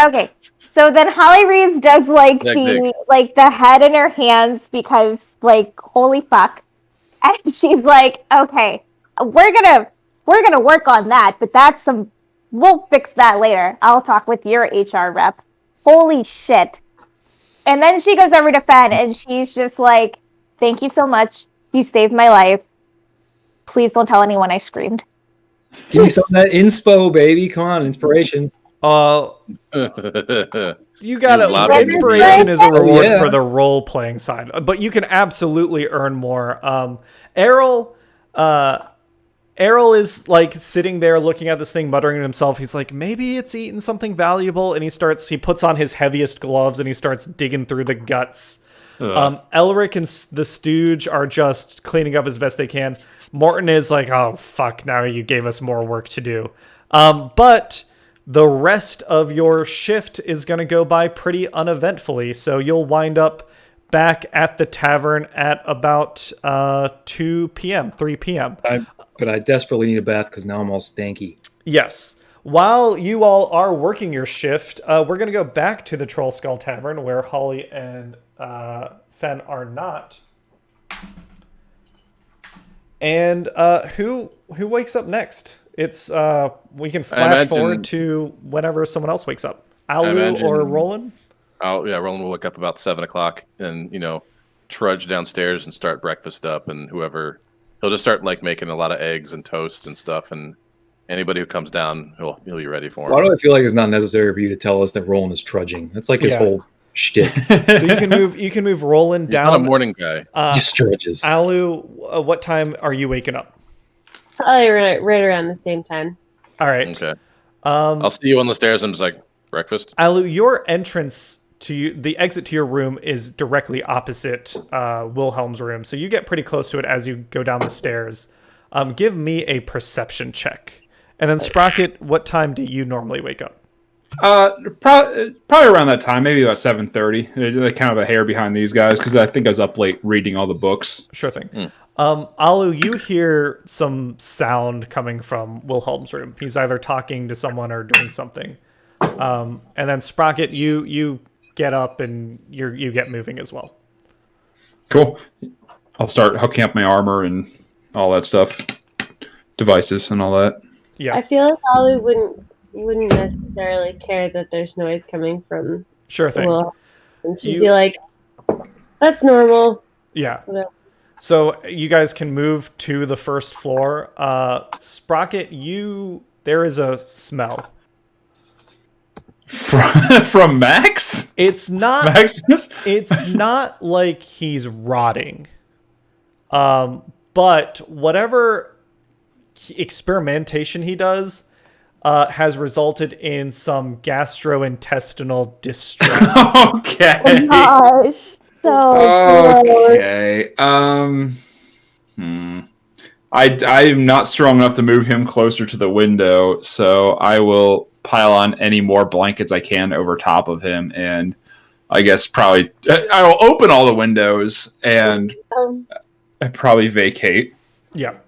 S5: Okay, so then Holly Reese does like the head in her hands because like holy fuck, and she's like, okay, we're gonna work on that, but we'll fix that later. I'll talk with your HR rep. Holy shit! And then she goes over to Fen and she's just like, thank you so much. You saved my life. Please don't tell anyone I screamed.
S6: Give me some of that inspo, baby. Come on, inspiration.
S1: You got it.
S2: love
S1: Inspiration is a reward
S6: Yeah.
S1: for the role-playing side, but you can absolutely earn more. Errol is like sitting there looking at this thing, muttering to himself. He's like, maybe it's eaten something valuable, and he puts on his heaviest gloves and he starts digging through the guts. Elric and the Stooge are just cleaning up as best they can. Morton is like, oh fuck, now you gave us more work to do. But the rest of your shift is going to go by pretty uneventfully, so you'll wind up back at the tavern at about 2 p.m., 3 p.m.
S6: But I desperately need a bath because now I'm all stanky.
S1: Yes. While you all are working your shift, we're going to go back to the Trollskull Tavern where Holly and Fen are not. And who wakes up next? It's we can flash forward to whenever someone else wakes up. Alu or Rolan?
S2: Rolan will wake up about 7 o'clock and trudge downstairs and start breakfast up, and he'll just start like making a lot of eggs and toast and stuff, and anybody who comes down, he'll be ready for him.
S6: Why do I feel like it's not necessary for you to tell us that Roland is trudging? That's like his whole shtick.
S1: So you can move Roland down.
S2: He's not a morning guy.
S6: Just trudges.
S1: Alu, what time are you waking up?
S3: Probably right around the same time.
S1: All right.
S2: Okay. I'll see you on the stairs. I'm just like, breakfast.
S1: Alu, your entrance to the exit to your room is directly opposite Wilhelm's room, so you get pretty close to it as you go down the stairs. Give me a perception check, and then Sprocket, what time do you normally wake up?
S7: Probably around that time, maybe about 7:30. They're kind of a hair behind these guys because I think I was up late reading all the books.
S1: Sure thing. Alu, you hear some sound coming from Wilhelm's room. He's either talking to someone or doing something. And then Sprocket, you get up and you get moving as well.
S7: Cool. I'll start hooking up my armor and all that stuff, devices and all that.
S1: Yeah.
S3: I feel like Ollie wouldn't necessarily care that there's noise coming from.
S1: Sure thing.
S3: And she'd be like, "That's normal."
S1: Yeah.
S3: Whatever.
S1: So you guys can move to the first floor. Sprocket, there is a smell.
S7: From Max?
S1: It's not
S7: Maximus?
S1: It's not like he's rotting. But whatever experimentation he does has resulted in some gastrointestinal distress.
S7: Okay.
S5: Oh gosh. So
S4: Okay. I'm not strong enough to move him closer to the window, so I will pile on any more blankets I can over top of him, and I guess probably I will open all the windows and probably vacate.
S1: Yeah.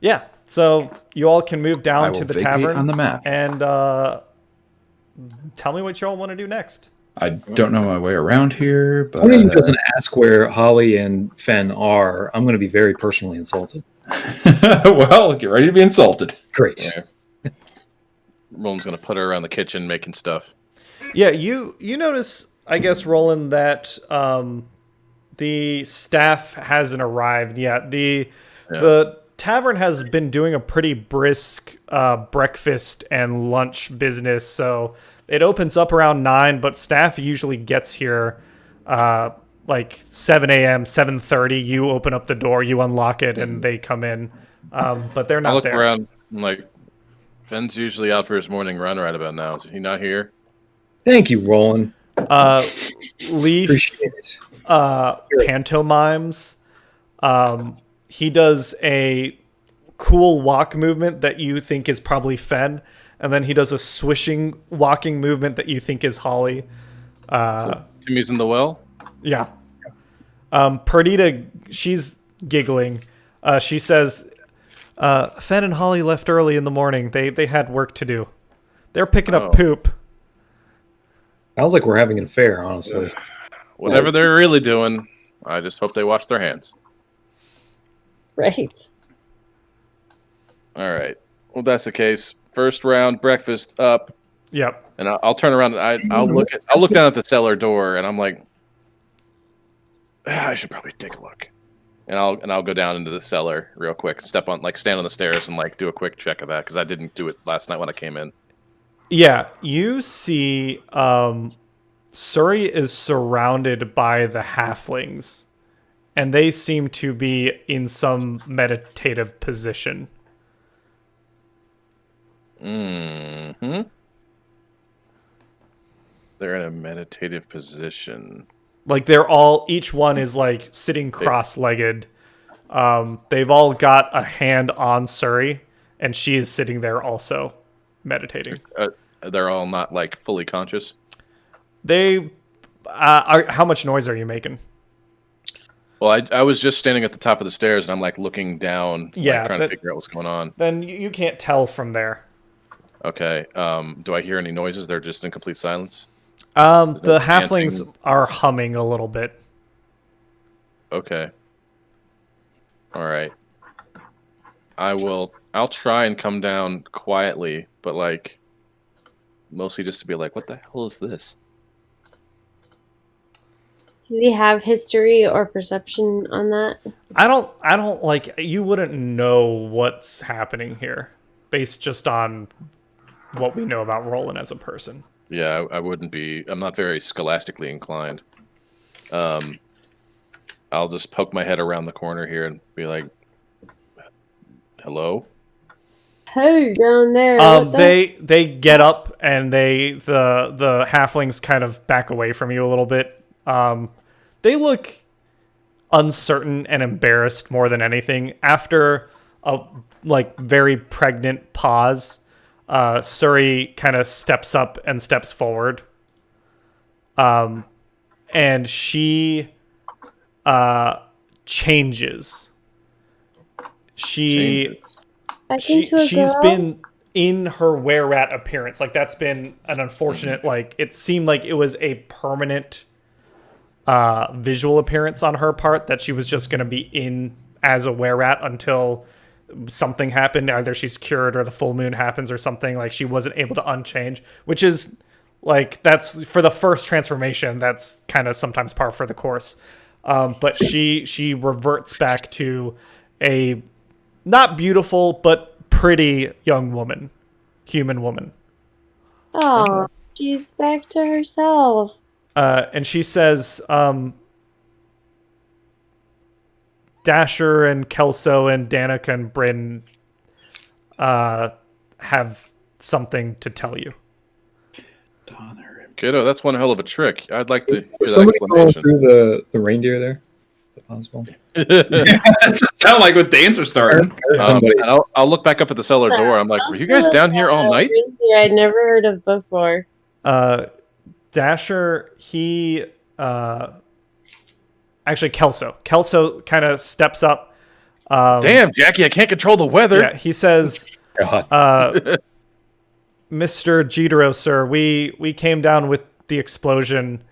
S1: Yeah. So you all can move
S7: I
S1: down
S7: will
S1: to the
S7: vacate
S1: tavern
S7: on the map.
S1: and tell me what you all want to do next.
S7: I don't know my way around here, but
S6: If he doesn't ask where Holly and Fen are, I'm going to be very personally insulted.
S7: well, get ready to be insulted.
S6: Great.
S2: Yeah. Roland's gonna put her around the kitchen making stuff.
S1: Yeah, you notice, I guess, Roland, that the staff hasn't arrived yet. The tavern has been doing a pretty brisk breakfast and lunch business, so it opens up around 9, but staff usually gets here like 7 a.m., 7:30. You open up the door, you unlock it, and they come in, but they're
S2: I
S1: not
S2: look
S1: there.
S2: around, I'm like, Fenn's usually out for his morning run right about now. Is he not here?
S6: Thank you, Roland.
S1: Leaf
S6: Appreciate it.
S1: pantomimes. He does a cool walk movement that you think is probably Fen, and then he does a swishing walking movement that you think is Holly.
S2: So Timmy's in the well?
S1: Yeah. Perdita, she's giggling. She says, Fen and Holly left early in the morning. They had work to do. They're picking up poop.
S6: Sounds like we're having an affair, honestly.
S2: Whatever they're really doing, I just hope they wash their hands.
S3: Right.
S2: All right. Well, that's the case. First round, breakfast up,
S1: Yep.
S2: and I'll turn around. And I'll look down at the cellar door, and I'm like, I should probably take a look. And I'll go down into the cellar real quick, stand on the stairs, and do a quick check of that because I didn't do it last night when I came in.
S1: Yeah, you see Surrey is surrounded by the halflings, and they seem to be in some meditative position.
S2: Mm-hmm. They're in a meditative position.
S1: Like each one is like sitting cross-legged. They've all got a hand on Surrey, and she is sitting there also meditating.
S2: They're all not fully conscious.
S1: They how much noise are you making?
S2: Well, I was just standing at the top of the stairs, and I'm looking down, trying to figure out what's going on.
S1: Then you can't tell from there.
S2: Okay. Do I hear any noises? They're just in complete silence.
S1: The halflings are humming a little bit.
S2: Okay. All right. I'll try and come down quietly, but mostly just to be like, what the hell is this?
S3: Does he have history or perception on that?
S1: I don't you wouldn't know what's happening here based just on what we know about Rolan as a person.
S2: Yeah, I wouldn't be. I'm not very scholastically inclined. I'll just poke my head around the corner here and be like, "Hello."
S3: Hey, down there.
S1: They get up and the halflings kind of back away from you a little bit. They look uncertain and embarrassed more than anything. After a very pregnant pause, Surrey kind of steps up and steps forward. And she changes. She's been in her were-rat appearance. That's been an unfortunate, it seemed like it was a permanent visual appearance on her part, that she was just going to be in as a were-rat until something happened. Either she's cured or the full moon happens or something. She wasn't able to unchange, which is that's for the first transformation. That's kind of sometimes par for the course. But she reverts back to a not beautiful, but pretty young woman, human woman.
S3: Oh, she's back to herself.
S1: And she says, Dasher and Kelso and Danica and Bryn have something to tell you.
S7: Donner
S2: Kiddo, that's one hell of a trick. I'd like to hear that
S6: Somebody going
S2: explanation.
S6: through the reindeer there? Is it possible?
S4: That's what it sounded like with the answer starting.
S6: Somebody-
S2: and I'll look back up at the cellar door. I'm like, were you guys down here all night?
S3: I'd never heard of before.
S1: Dasher, he actually Kelso kind of steps up.
S2: Damn, Jackie, I can't control the weather.
S1: Yeah, he says,
S6: God.
S1: Mr. Jitaro, sir, we came down with the explosion,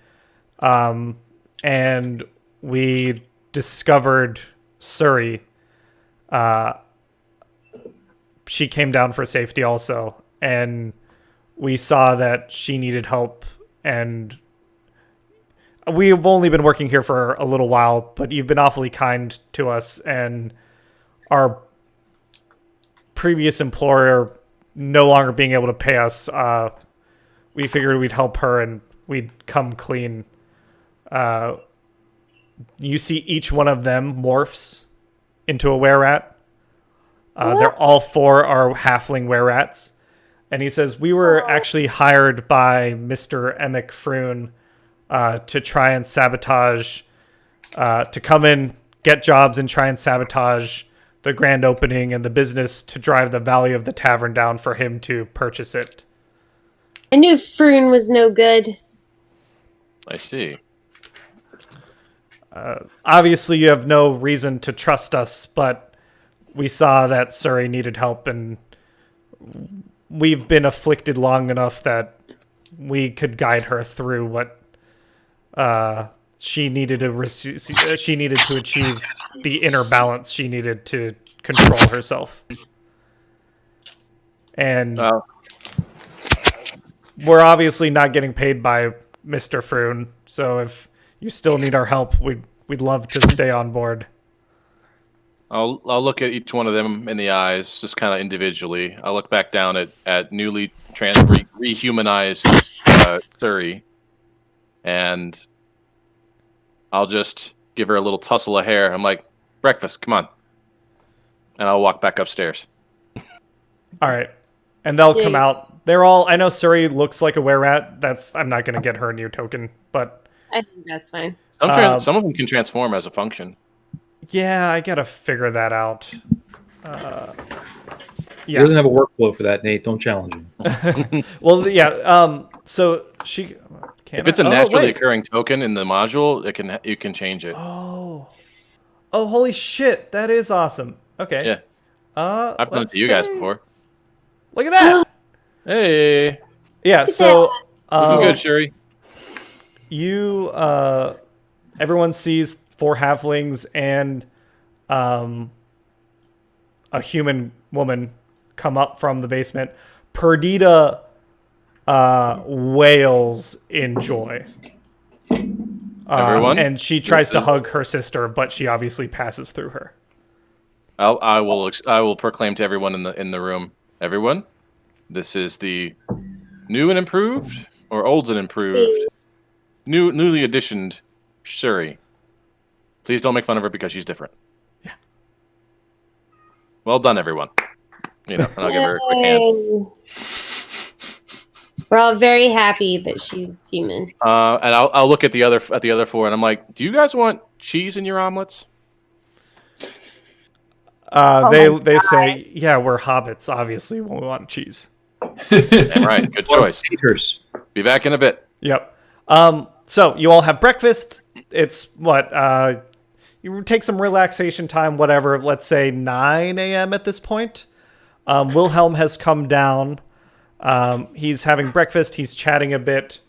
S1: and we discovered Suri. She came down for safety also, and we saw that she needed help, and we've only been working here for a little while, but you've been awfully kind to us, and our previous employer no longer being able to pay us, we figured we'd help her and we'd come clean. You see each one of them morphs into a were-rat. They're all 4 are halfling were-rats. And he says, we were actually hired by Mr. Emic Froon to try and sabotage, to come in, get jobs and try and sabotage the grand opening and the business to drive the value of the tavern down for him to purchase it.
S3: I knew Froon was no good.
S2: I see.
S1: Obviously, you have no reason to trust us, but we saw that Suri needed help, and we've been afflicted long enough that we could guide her through what she needed to she needed to achieve the inner balance she needed to control herself. And we're obviously not getting paid by Mr. Froon, so if you still need our help, we'd love to stay on board.
S2: I'll look at each one of them in the eyes, just kind of individually. I'll look back down at newly rehumanized Suri, and I'll just give her a little tussle of hair. I'm like, breakfast, come on. And I'll walk back upstairs.
S1: All right. And they'll come out. They're all, I know Suri looks like a were-rat. I'm not going to get her a new token, but
S3: I think that's fine.
S2: Some of them can transform as a function.
S1: yeah, I got to figure that out.
S6: He doesn't have a workflow for that, Nate. Don't challenge him.
S1: Well, yeah. So she.
S2: If it's a naturally occurring token in the module, you can change it.
S1: Oh, holy shit! That is awesome. Okay.
S2: Yeah. I've done it
S1: let's
S2: to you guys
S1: say-
S2: before.
S1: Look at that.
S2: Hey,
S1: Yeah. So.
S2: looking good, Suri.
S1: You. Everyone sees 4 halflings and a human woman come up from the basement. Perdita wails in joy.
S2: Everyone?
S1: And she tries to hug her sister, but she obviously passes through her.
S2: I will proclaim to everyone in the room. Everyone, this is the new and improved, or old and improved, newly additioned Suri. Please don't make fun of her because she's different.
S1: Yeah.
S2: Well done, everyone. And I'll give her a quick hand.
S3: We're all very happy that she's human.
S2: And I'll look at the other 4, and I'm like, do you guys want cheese in your omelets?
S1: They say, yeah, we're hobbits. Obviously, we want cheese.
S2: Damn right, good choice.
S6: Haters.
S2: Be back in a bit.
S1: Yep. So you all have breakfast. It's what? You take some relaxation time, whatever. Let's say 9 a.m. at this point. Wilhelm has come down. He's having breakfast. He's chatting a bit.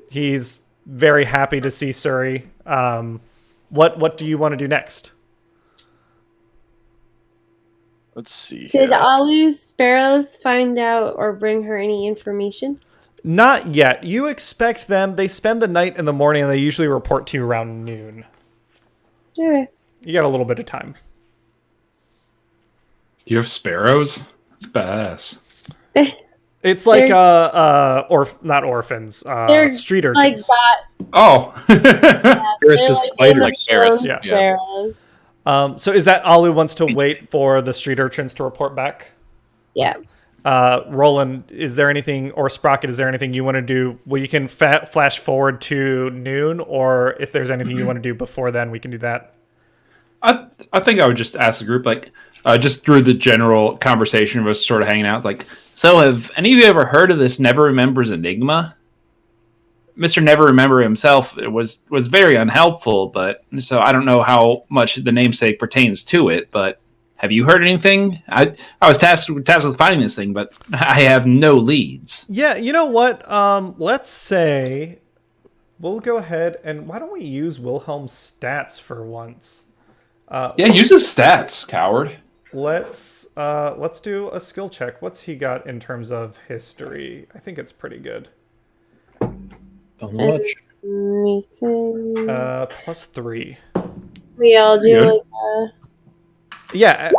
S1: He's very happy to see Suri. What do you want to do next?
S2: Let's see
S3: Did
S2: here.
S3: Alu's sparrows find out or bring her any information?
S1: Not yet. You expect them. They spend the night and the morning, and they usually report to you around noon.
S3: Sure.
S1: You got a little bit of time.
S4: You have sparrows? That's badass.
S1: It's like
S3: They're-
S1: not orphans,
S3: They're
S1: street
S3: Like
S1: urchins.
S3: that.
S4: Oh.
S6: Paris is spiders.
S2: Like Paris,
S1: Yeah.
S3: Sparrows.
S1: So is that Alu wants to wait for the street urchins to report back?
S3: Yeah.
S1: Roland, is there anything, or Sprocket, is there anything you want to do? Well, you can flash forward to noon, or if there's anything you want to do before then, we can do that.
S4: I think I would just ask the group, like, just through the general conversation of us sort of hanging out, like,
S7: So, have any of you ever heard of this Never Remembers Enigma? Mr. Never Remember himself was very unhelpful, but so I don't know how much the namesake pertains to it, but have you heard anything? I was tasked with finding this thing, but I have no leads.
S1: Yeah, you know what? Let's say we'll go ahead and why don't we use Wilhelm's stats for once?
S4: yeah, use his stats, coward.
S1: Let's do a skill check. What's he got in terms of history? I think it's pretty good.
S6: Don't know much.
S3: Anything?
S1: +3.
S3: We all do
S4: Good.
S3: like
S1: Yeah,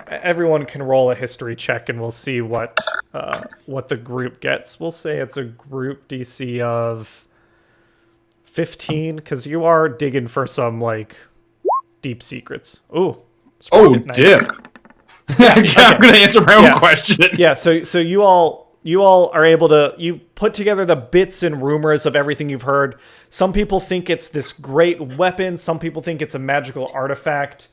S1: everyone can roll a history check, and we'll see what the group gets. We'll say it's a group DC of 15, because you are digging for some like deep secrets. Ooh. Sprocket, nice.
S4: Dip. I'm going to answer my own question.
S1: Yeah, so you all are able to you put together the bits and rumors of everything you've heard. Some people think it's this great weapon. Some people think it's a magical artifact.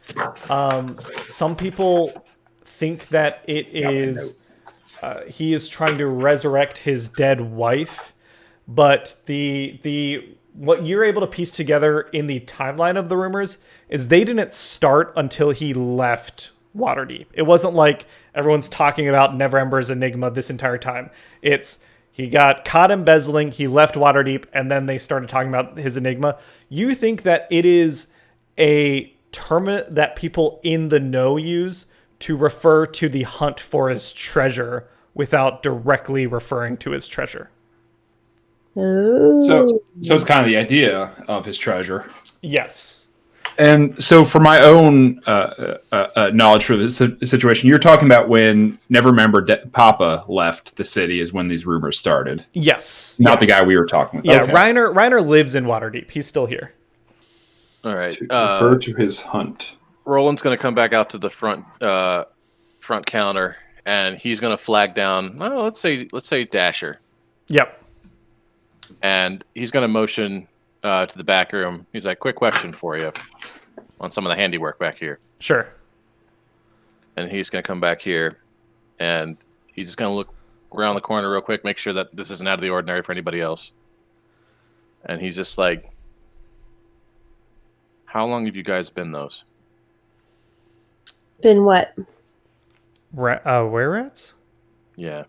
S1: Some people think that it is he is trying to resurrect his dead wife. But the what you're able to piece together in the timeline of the rumors is they didn't start until he left Waterdeep. It wasn't like everyone's talking about Neverember's Enigma this entire time. It's he got caught embezzling, he left Waterdeep, and then they started talking about his Enigma. You think that it is a term that people in the know use to refer to the hunt for his treasure without directly referring to his treasure.
S4: So it's kind of the idea of his treasure.
S1: Yes.
S4: And so for my own knowledge for this situation, you're talking about when Neverember Papa left the city is when these rumors started.
S1: Yes.
S4: Not the guy we were talking with.
S1: Yeah,
S4: Okay.
S1: Reiner lives in Waterdeep. He's still here.
S2: All right.
S4: To refer to his hunt.
S2: Roland's going to come back out to the front counter, and he's going to flag down. Well, let's say Dasher,
S1: Yep.
S2: and he's going to motion to the back room. He's like, "Quick question for you on some of the handiwork back here."
S1: Sure.
S2: And he's going to come back here, and he's just going to look around the corner real quick, make sure that this isn't out of the ordinary for anybody else. And he's just like, "How long have you guys been those?"
S3: been what?
S1: Were rats?
S2: Yeah.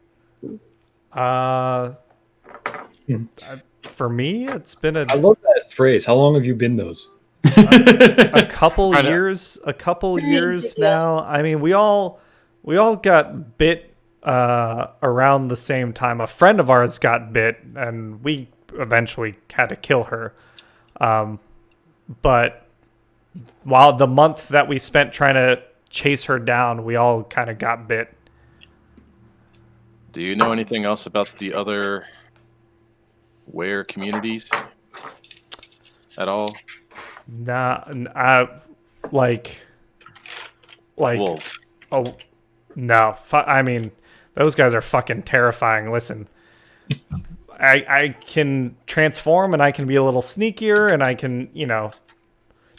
S1: For me, it's been
S6: I love that phrase. How long have you been those?
S1: a couple
S2: I know.
S1: years. A couple
S3: Very
S1: years
S3: ridiculous.
S1: now. I mean, we all got bit around the same time. A friend of ours got bit, and we eventually had to kill her. But while the month that we spent trying to chase her down, we all kind of got bit.
S2: Do you know anything else about the other were communities at all?
S1: Nah, like
S2: Wolves.
S1: oh no. I mean, those guys are fucking terrifying. Listen, I can transform and I can be a little sneakier and I can,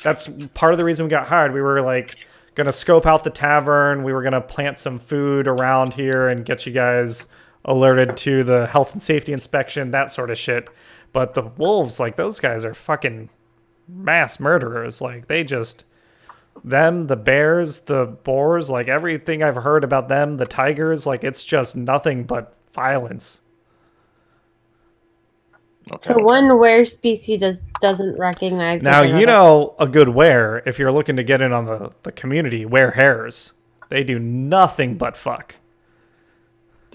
S1: that's part of the reason we got hired. We were like gonna scope out the tavern. We were gonna plant some food around here and get you guys alerted to the health and safety inspection, that sort of shit. But the wolves, like, those guys are fucking mass murderers. Like, they just, them, the bears, the boars, like everything I've heard about them, the tigers, like, it's just nothing but violence.
S2: Okay.
S3: So one were species doesn't recognize.
S1: Now,
S3: that they're
S1: you
S3: not-
S1: know a good were, if you're looking to get in on the community, were hares. They do nothing but fuck.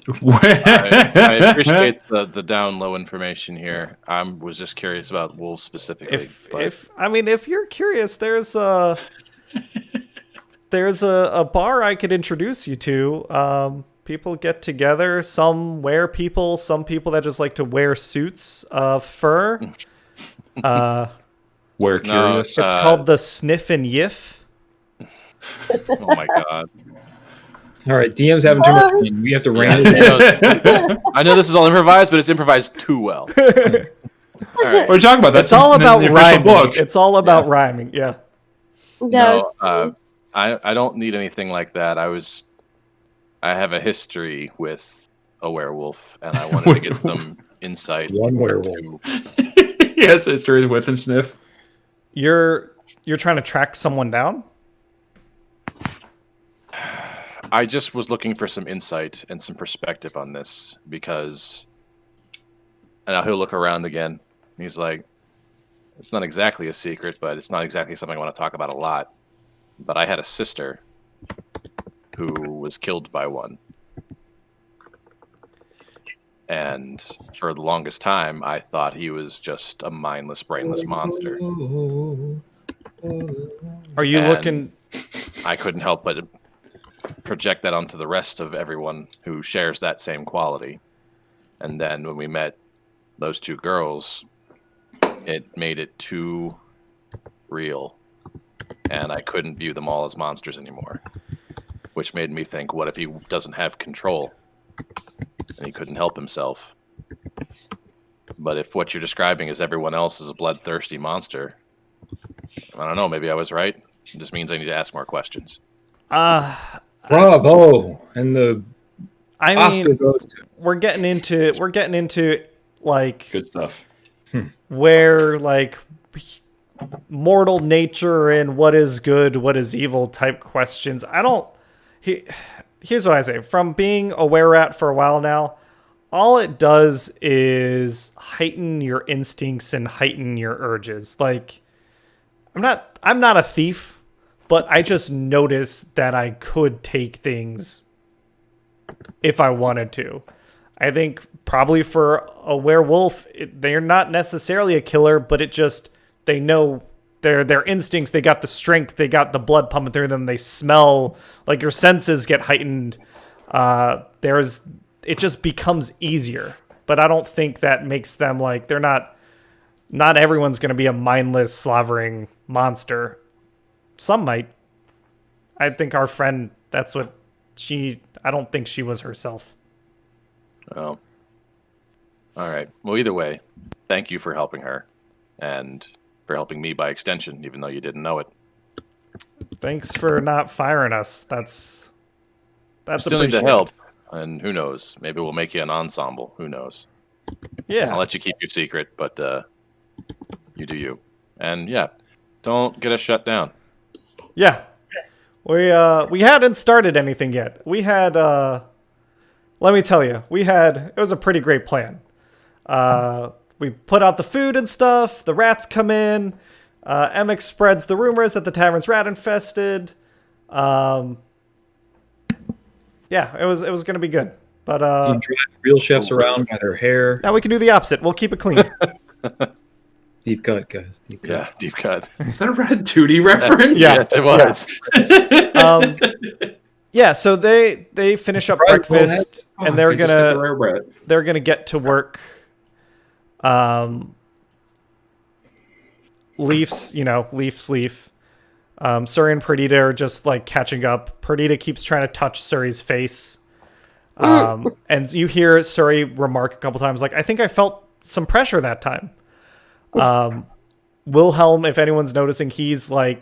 S2: I appreciate the down low information here. I was just curious about wolves specifically.
S1: If you're curious, there's a bar I could introduce you to. People get together. Some wear people. Some people that just like to wear suits of fur.
S4: We're curious.
S1: It's called the Sniff and Yiff.
S2: Oh my god.
S6: All right, DM's having too much fun. We have to rein
S2: Yeah,
S6: it in.
S2: I know this is all improvised, but it's improvised too well. All right.
S4: What are you talking about? That's
S1: It's all
S4: in
S1: about
S4: the official
S1: rhyming.
S4: book.
S1: It's all about rhyming. Yeah.
S2: No, I don't need anything like that. I have a history with a werewolf, and I wanted to get some insight.
S6: One werewolf.
S4: Yes, history with and sniff.
S1: You're trying to track someone down?
S2: I just was looking for some insight and some perspective on this because, and now he'll look around again. And he's like, "It's not exactly a secret, but it's not exactly something I want to talk about a lot. But I had a sister who was killed by one, and for the longest time, I thought he was just a mindless, brainless monster.
S1: Are you
S2: And
S1: looking?
S2: I couldn't help but project that onto the rest of everyone who shares that same quality. And then when we met those two girls, it made it too real. And I couldn't view them all as monsters anymore. Which made me think, what if he doesn't have control? And he couldn't help himself. But if what you're describing is everyone else is a bloodthirsty monster, I don't know, maybe I was right. It just means I need to ask more questions.
S6: Bravo! And the
S1: I
S6: Oscar
S1: mean,
S6: goes to
S1: we're getting into like
S4: Good stuff.
S1: where like mortal nature and what is good, what is evil type questions. Here's what I say. From being a were-rat for a while now, all it does is heighten your instincts and heighten your urges. Like, I'm not a thief, but I just noticed that I could take things if I wanted to. I think probably for a werewolf, they're not necessarily a killer, but it just, they know their instincts, they got the strength, they got the blood pumping through them, they smell, like your senses get heightened. It just becomes easier. But I don't think that makes them like, they're not everyone's going to be a mindless, slavering monster. Some might. I think our friend, that's what I don't think she was herself.
S2: Oh. All right. Well, either way, thank you for helping her. And for helping me by extension, even though you didn't know it.
S1: Thanks for not firing us. That's
S2: Still need to
S1: appreciated.
S2: help. And who knows? Maybe we'll make you an ensemble. Who knows?
S1: Yeah.
S2: I'll let you keep your secret, but you do you. And yeah, don't get us shut down.
S1: Yeah. We hadn't started anything yet. We had let me tell you, it was a pretty great plan. We put out the food and stuff, the rats come in, Emmett spreads the rumors that the tavern's rat infested. Yeah, it was gonna be good. But
S6: you drive real chefs around by their hair.
S1: now we can do the opposite. We'll keep it clean.
S6: Deep cut, guys. Deep cut.
S2: Yeah, deep cut.
S4: Is that a Ratatouille reference?
S2: Yes, it was.
S1: Yeah, so they finish up
S6: Surprise,
S1: breakfast
S4: Oh,
S1: and they're
S4: they just get the
S1: gonna
S4: rare bread.
S1: get to work. Leaf. Suri and Perdita are just like catching up. Perdita keeps trying to touch Suri's face. And you hear Suri remark a couple times, like, I think I felt some pressure that time. Wilhelm, if anyone's noticing, he's a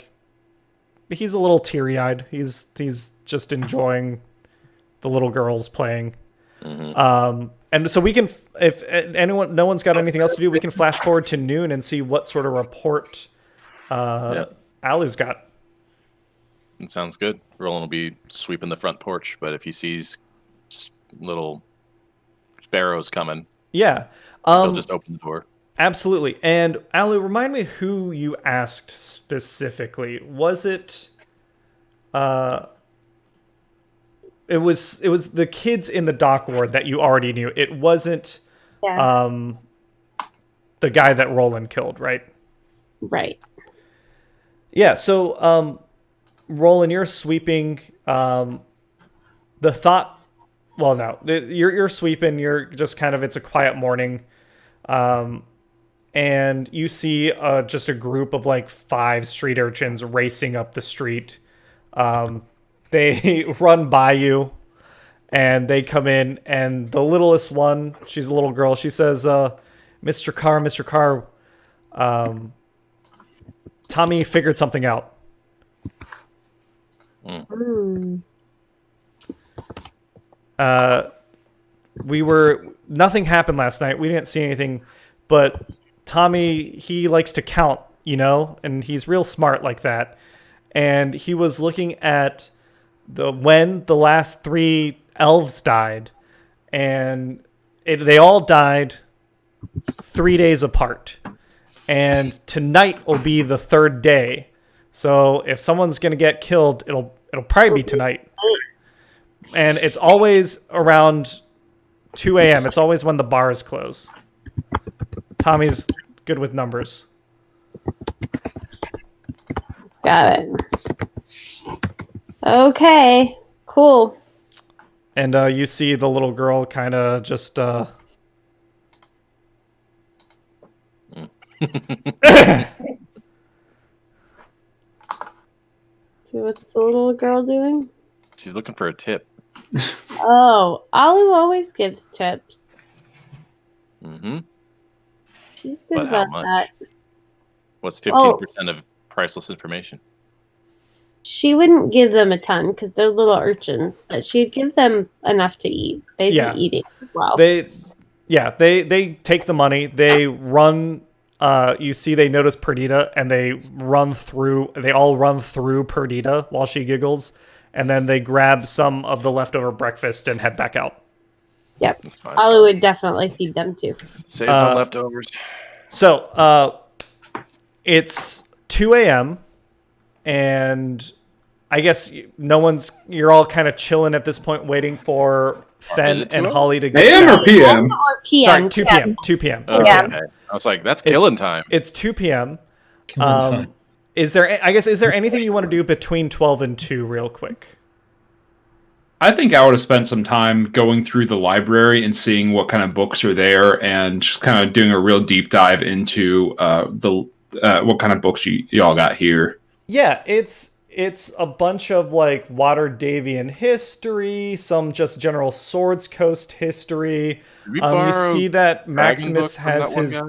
S1: little teary-eyed. He's just enjoying the little girls playing. And so we can, if no one's got anything else to do, we can flash forward to noon and see what sort of report Alu's got.
S2: It sounds good. Roland will be sweeping the front porch, but if he sees little sparrows coming,
S1: Yeah.
S2: he'll just open the door.
S1: Absolutely. And Alu, remind me who you asked specifically. Was it it was the kids in the dock ward that you already knew. It wasn't
S3: Yeah.
S1: The guy that Roland killed, right?
S3: Right.
S1: Yeah, so Roland, you're sweeping the thought, well, no, you're sweeping, you're just kind of, it's a quiet morning. And you see just a group of like 5 street urchins racing up the street, They run by you, and they come in, and the littlest one, she's a little girl, she says, Mr. Carr, Tommy figured something out. Nothing happened last night. We didn't see anything, but Tommy, he likes to count, and he's real smart like that. And he was looking at when the last 3 elves died, and they all died 3 days apart. And tonight will be the 3rd day. So if someone's going to get killed, it'll probably be tonight. And it's always around 2 a.m. It's always when the bars close. Tommy's good with numbers.
S3: Got it. Okay, cool.
S1: And you see the little girl kind of just... So
S3: what's the little girl doing?
S2: She's looking for a tip.
S3: Oh, Alu always gives tips.
S2: Mm-hmm.
S3: She's good
S2: But how
S3: about
S2: much?
S3: that.
S2: What's 15% of priceless information?
S3: She wouldn't give them a ton because they're little urchins, but she'd give them enough to eat. They'd be eating as well.
S1: They take the money. They run. You see, they notice Perdita, and they all run through Perdita while she giggles, and then they grab some of the leftover breakfast and head back out.
S3: Yep. Alu would definitely feed them too.
S2: Save some leftovers.
S1: So, it's 2 a.m., and I guess you're all kind of chilling at this point, waiting for Fen and Holly to get
S4: AM or PM?
S3: Or PM.
S1: Sorry, 2 p.m. 2 p.m.
S2: Okay. I was like, that's killing time.
S1: It's 2 p.m.
S6: Killing time.
S1: Is there anything you want to do between 12 and 2 real quick?
S4: I think I would have spent some time going through the library and seeing what kind of books are there, and just kind of doing a real deep dive into what kind of books y'all got here.
S1: Yeah, it's a bunch of like Waterdeepian history, some just general Swords Coast history. You see that Maximus has his.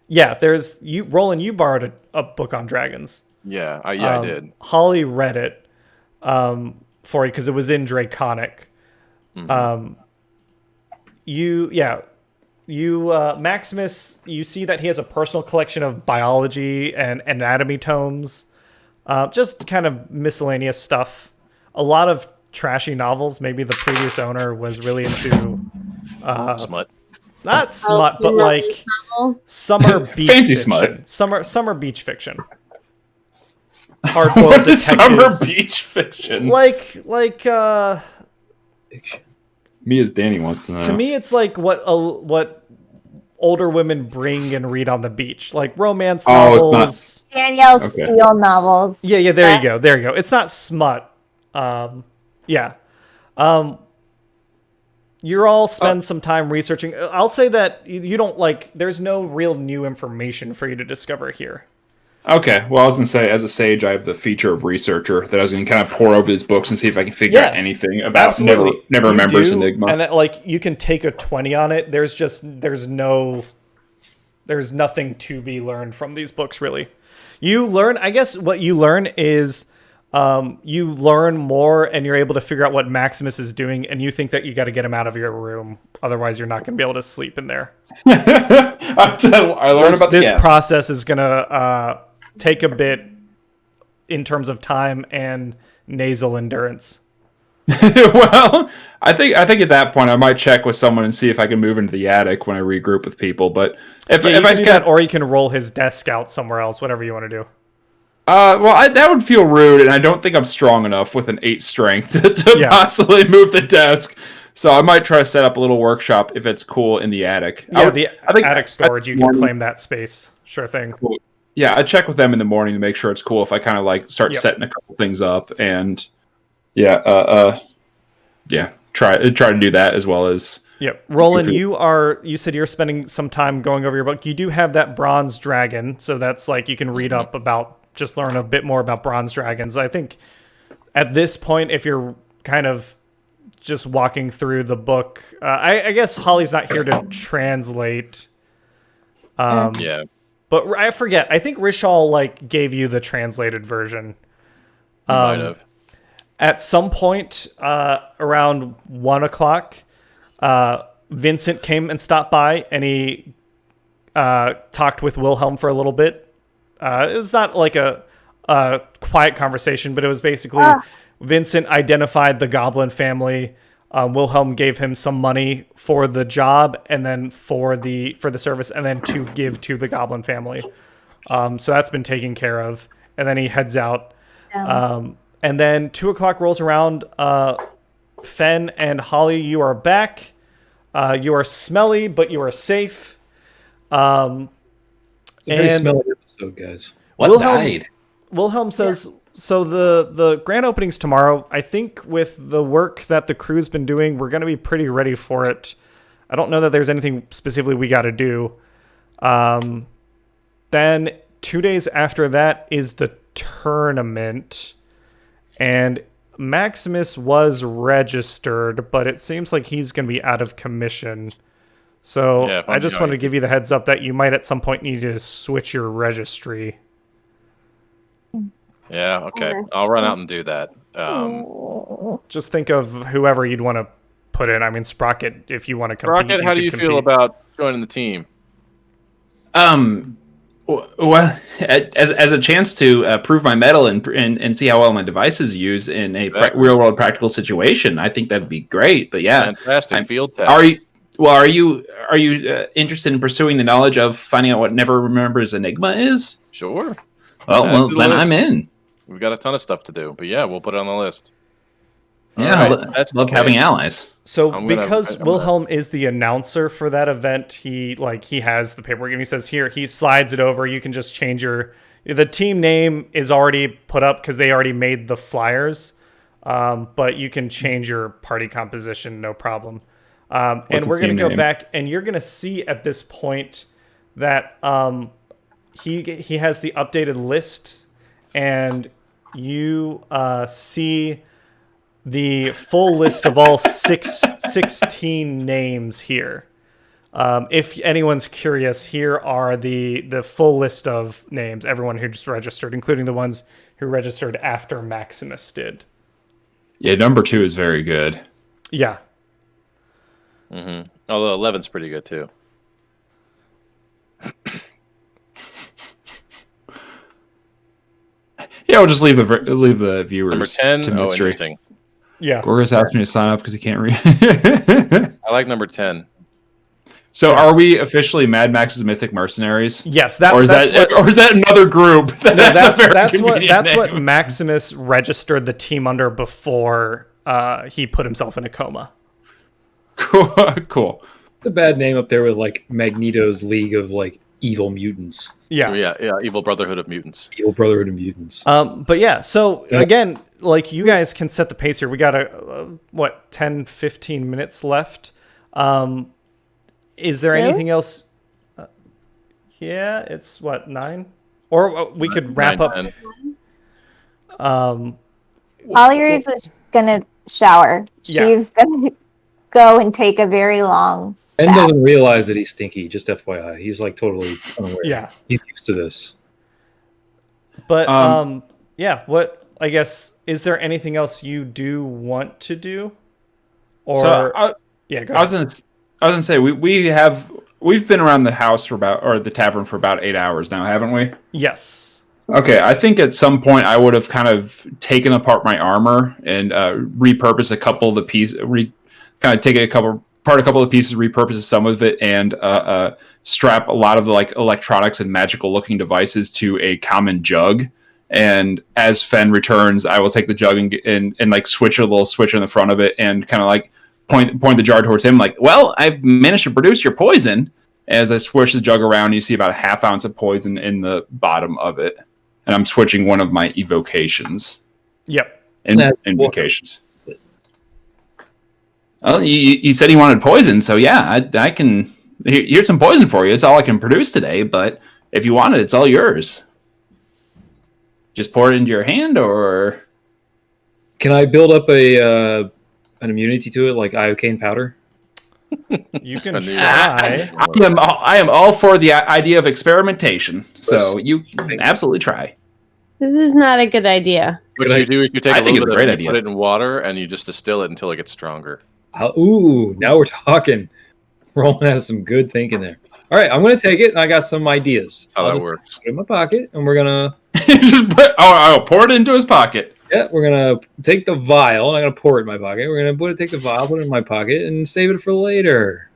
S1: There's you, Roland. You borrowed a book on dragons.
S2: Yeah, I did.
S1: Holly read it for you because it was in Draconic.
S2: Mm-hmm.
S1: Maximus, you see that he has a personal collection of biology and anatomy tomes, just kind of miscellaneous stuff. A lot of trashy novels. Maybe the previous owner was really into
S2: smut.
S1: Not smut, but like summer beach
S4: Fancy
S1: fiction.
S4: smut.
S1: Summer beach fiction. Hard-boiled detectives.
S4: Summer beach fiction.
S1: Like
S4: Me as Danny wants to know.
S1: to me, it's like what older women bring and read on the beach, like romance novels.
S5: Danielle Steele novels.
S1: Yeah. There you go. It's not smut. You all spend some time researching. I'll say that you don't like. There's no real new information for you to discover here.
S4: Okay, well, I was going to say, as a sage, I have the feature of researcher that I was going to kind of pour over these books and see if I can figure out anything about
S1: Absolutely.
S4: Never Remembers Enigma.
S1: And you can take a 20 on it. There's nothing to be learned from these books, really. You learn, I guess what you learn is you learn more and you're able to figure out what Maximus is doing, and you think that you got to get him out of your room. Otherwise, you're not going to be able to sleep in there.
S4: I learned about
S1: this process is going to take a bit in terms of time and nasal endurance.
S4: Well, I think at that point I might check with someone and see if I can move into the attic when I regroup with people. But if I
S1: do that, or you can roll his desk out somewhere else, whatever you want to do.
S4: That would feel rude, and I don't think I'm strong enough with an 8 strength to possibly move the desk. So I might try to set up a little workshop if it's cool in the attic.
S1: Yeah, I think attic storage, you can claim that space. Sure thing.
S4: Cool. Yeah, I check with them in the morning to make sure it's cool if I kind of like start setting a couple things up, and try to do that as well as.
S1: Yep. Roland, you said you're spending some time going over your book. You do have that bronze dragon, so that's like you can read up about, just learn a bit more about bronze dragons. I think at this point, if you're kind of just walking through the book, I guess Holly's not here to translate.
S2: Yeah.
S1: But I forget. I think Rishal like gave you the translated version.
S2: Might have.
S1: At some point around 1 o'clock, Vincent came and stopped by, and he talked with Wilhelm for a little bit. It was not like a quiet conversation, but it was basically Vincent identified the goblin family. Wilhelm gave him some money for the job, and then for the service, and then to give to the goblin family. So that's been taken care of, and then he heads out. And then 2 o'clock rolls around. Fen and Holly, you are back. You are smelly, but you are safe.
S6: It's a very smelly episode, guys.
S7: What died?
S1: Wilhelm says, so the grand opening's tomorrow. I think with the work that the crew's been doing, we're going to be pretty ready for it. I don't know that there's anything specifically we got to do. Then 2 days after that is the tournament. And Maximus was registered, but it seems like he's going to be out of commission. So
S2: Yeah,
S1: I just wanted to give you the heads up that you might at some point need to switch your registry.
S2: Yeah, okay. I'll run out and do that.
S1: Just think of whoever you'd want to put in. I mean, Sprocket, if you want to compete.
S2: Rocket, how do you feel about joining the team?
S7: Well, as a chance to prove my mettle and see how well my devices use in a real world practical situation, I think that'd be great. But yeah,
S2: Fantastic field test.
S7: Are you interested in pursuing the knowledge of finding out what Never Remembers Enigma is?
S2: Sure.
S7: Well, then I'm in.
S2: We've got a ton of stuff to do, but yeah, we'll put it on the list.
S7: Yeah,
S2: All right, that's
S7: love
S2: the
S7: having
S2: case.
S7: allies.
S1: So because Wilhelm is the announcer for that event, he has the paperwork, and he says here, he slides it over. You can just change the team name is already put up because they already made the flyers, but you can change your party composition, no problem. And we're going to go back, and you're going to see at this point that he has the updated list, and you see the full list of all 16 names here. If anyone's curious, here are the full list of names, everyone who just registered, including the ones who registered after Maximus did.
S4: Yeah, number 2 is very good.
S1: Yeah.
S2: Mm-hmm. Although 11's pretty good too.
S4: Yeah, we'll just leave the viewers
S2: Number 10.
S4: to
S2: Oh,
S4: mystery.
S2: interesting.
S1: Yeah.
S4: Gorgas asked me to sign up because he can't read.
S2: I like number 10.
S4: So, are we officially Mad Max's Mythic Mercenaries?
S1: Yes,
S4: Or is that another group?
S1: That's what Maximus registered the team under before he put himself in a coma.
S4: Cool.
S6: It's a bad name up there with like Magneto's League of like evil mutants.
S1: Yeah.
S2: Evil Brotherhood of Mutants.
S6: Evil Brotherhood of Mutants.
S1: But yeah, so again, like you guys can set the pace here. We got 10-15 minutes left. Is there anything else? Yeah, it's 9? Or we could wrap
S2: 9,
S1: up.
S2: 10.
S5: Holly's is gonna shower.
S1: Yeah.
S5: She's gonna go and take a very long.
S6: Ben doesn't realize that he's stinky, just FYI. He's like totally unaware.
S1: Yeah.
S6: He's used to this.
S1: But yeah, what I guess, is there anything else you do want to do? Or
S4: So,
S1: yeah, go
S4: I was gonna say we've been around the house or the tavern for about 8 hours now, haven't we?
S1: Yes.
S4: Okay, I think at some point I would have kind of taken apart my armor and repurposed a couple of the pieces, take a couple of pieces, repurpose some of it, and strap a lot of the like electronics and magical looking devices to a common jug. And as Fen returns, I will take the jug and like switch a little switch on the front of it and kind of like point the jar towards him, like, well, I've managed to produce your poison. As I swish the jug around, you see about a half ounce of poison in the bottom of it. And I'm switching one of my evocations.
S1: Yep.
S4: Invocations. Well, you said you wanted poison, so yeah, I can... Here's some poison for you. It's all I can produce today, but if you want it, it's all yours. Just pour it into your hand, or...
S6: Can I build up an immunity to it, like iocane powder?
S1: You can
S2: I knew
S1: try.
S7: I am all for the idea of experimentation. So you can absolutely try.
S3: This is not a good idea.
S2: What you do is you take
S7: I
S2: a
S7: think
S2: little
S7: it's
S2: bit
S7: a
S2: of
S7: great
S2: it, put
S7: idea.
S2: it in water, and you just distill it until it gets stronger.
S6: Ooh, now we're talking. Roland has some good thinking there. All right, I'm going to take it, and I got some ideas.
S2: That's how
S6: I'll
S2: that
S6: just
S2: works.
S6: put it in my pocket, and we're going to...
S7: Just I'll pour it into his pocket.
S6: Yeah, we're going to take the vial, and I'm going to pour it in my pocket. We're going to take the vial, put it in my pocket, and save it for later.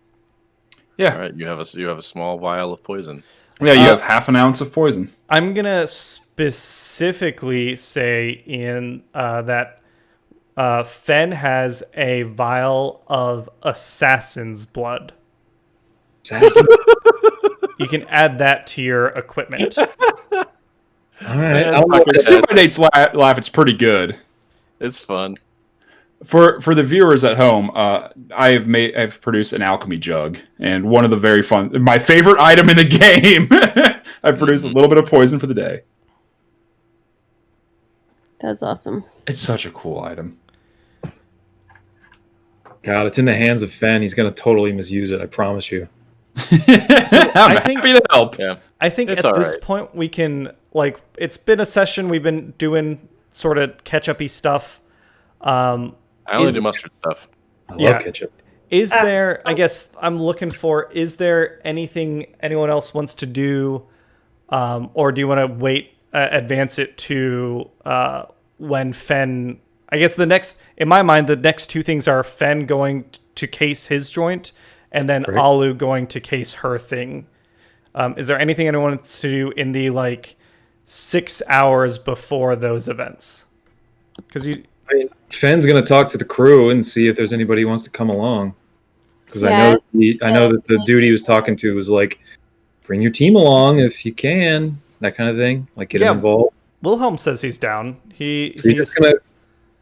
S7: Yeah.
S2: All right, you have a small vial of poison.
S7: Yeah, you have half an ounce of poison.
S1: I'm gonna specifically say in that Fen has a vial of assassin's blood.
S6: Assassin.
S1: You can add that to your equipment.
S6: All right.
S2: Man,
S6: I'll look
S2: fucking
S6: at
S7: Super
S6: that.
S7: Nate's laugh. It's pretty good.
S2: It's fun.
S7: For the viewers at home, I've produced an alchemy jug, and one of the my favorite item in the game. I've produced a little bit of poison for the day.
S3: That's awesome.
S7: It's such a cool item.
S6: God, it's in the hands of Fen. He's going to totally misuse it. I promise you.
S7: I'm happy to help.
S2: Yeah.
S1: I think
S2: It's
S1: at this
S2: alright.
S1: point we can, like, it's been a session we've been doing sort of catch-up-y stuff.
S2: I only
S1: Is-
S2: do mustard stuff.
S6: I love
S1: Yeah.
S6: ketchup.
S1: Is there, I guess I'm looking for, is there anything anyone else wants to do, or do you want to wait, advance it to when Fen, I guess in my mind, the next two things are Fen going to case his joint, and then
S6: Correct.
S1: Alu going to case her thing. Is there anything anyone wants to do in the, 6 hours before those events? Because
S6: Fen's going to talk to the crew and see if there's anybody who wants to come along. Because I know that the dude he was talking to was like, bring your team along if you can, that kind of thing. Like, get
S1: Yeah.
S6: him involved.
S1: Wilhelm says he's down.
S6: So
S1: He's
S6: you're just going to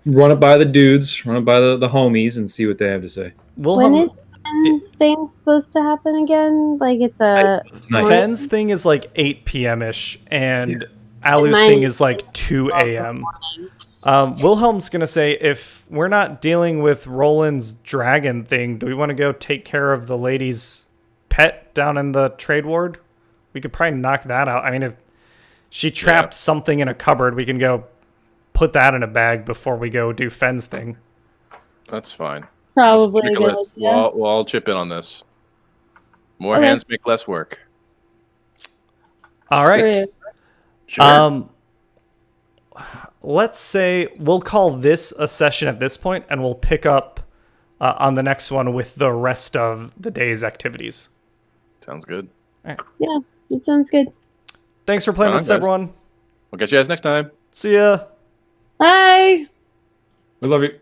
S6: run it by the dudes, run it by the homies, and see what they have to say.
S1: Wilhelm.
S3: When is Fenn's thing supposed to happen again? Like it's a
S6: Tonight.
S1: Fen's thing is 8 p.m. ish, and Alu's
S3: mine
S1: thing
S3: is
S1: is 2 a.m. Wilhelm's gonna say, if we're not dealing with Roland's dragon thing, do we want to go take care of the lady's pet down in the trade ward? We could probably knock that out. I mean, if she trapped something in a cupboard, we can go put that in a bag before we go do Fen's thing.
S2: That's fine.
S3: probably a good
S2: Nicholas,
S3: idea.
S2: we'll all chip in on this. More
S3: Okay.
S2: hands make less work.
S1: All right.
S3: True.
S1: Let's say we'll call this a session at this point, and we'll pick up on the next one with the rest of the day's activities.
S2: Sounds good.
S3: Yeah, it sounds good.
S1: Thanks for playing
S2: Right on,
S1: with us,
S2: guys.
S1: everyone.
S2: We'll catch you guys next time.
S1: See ya.
S3: Bye.
S7: We love you.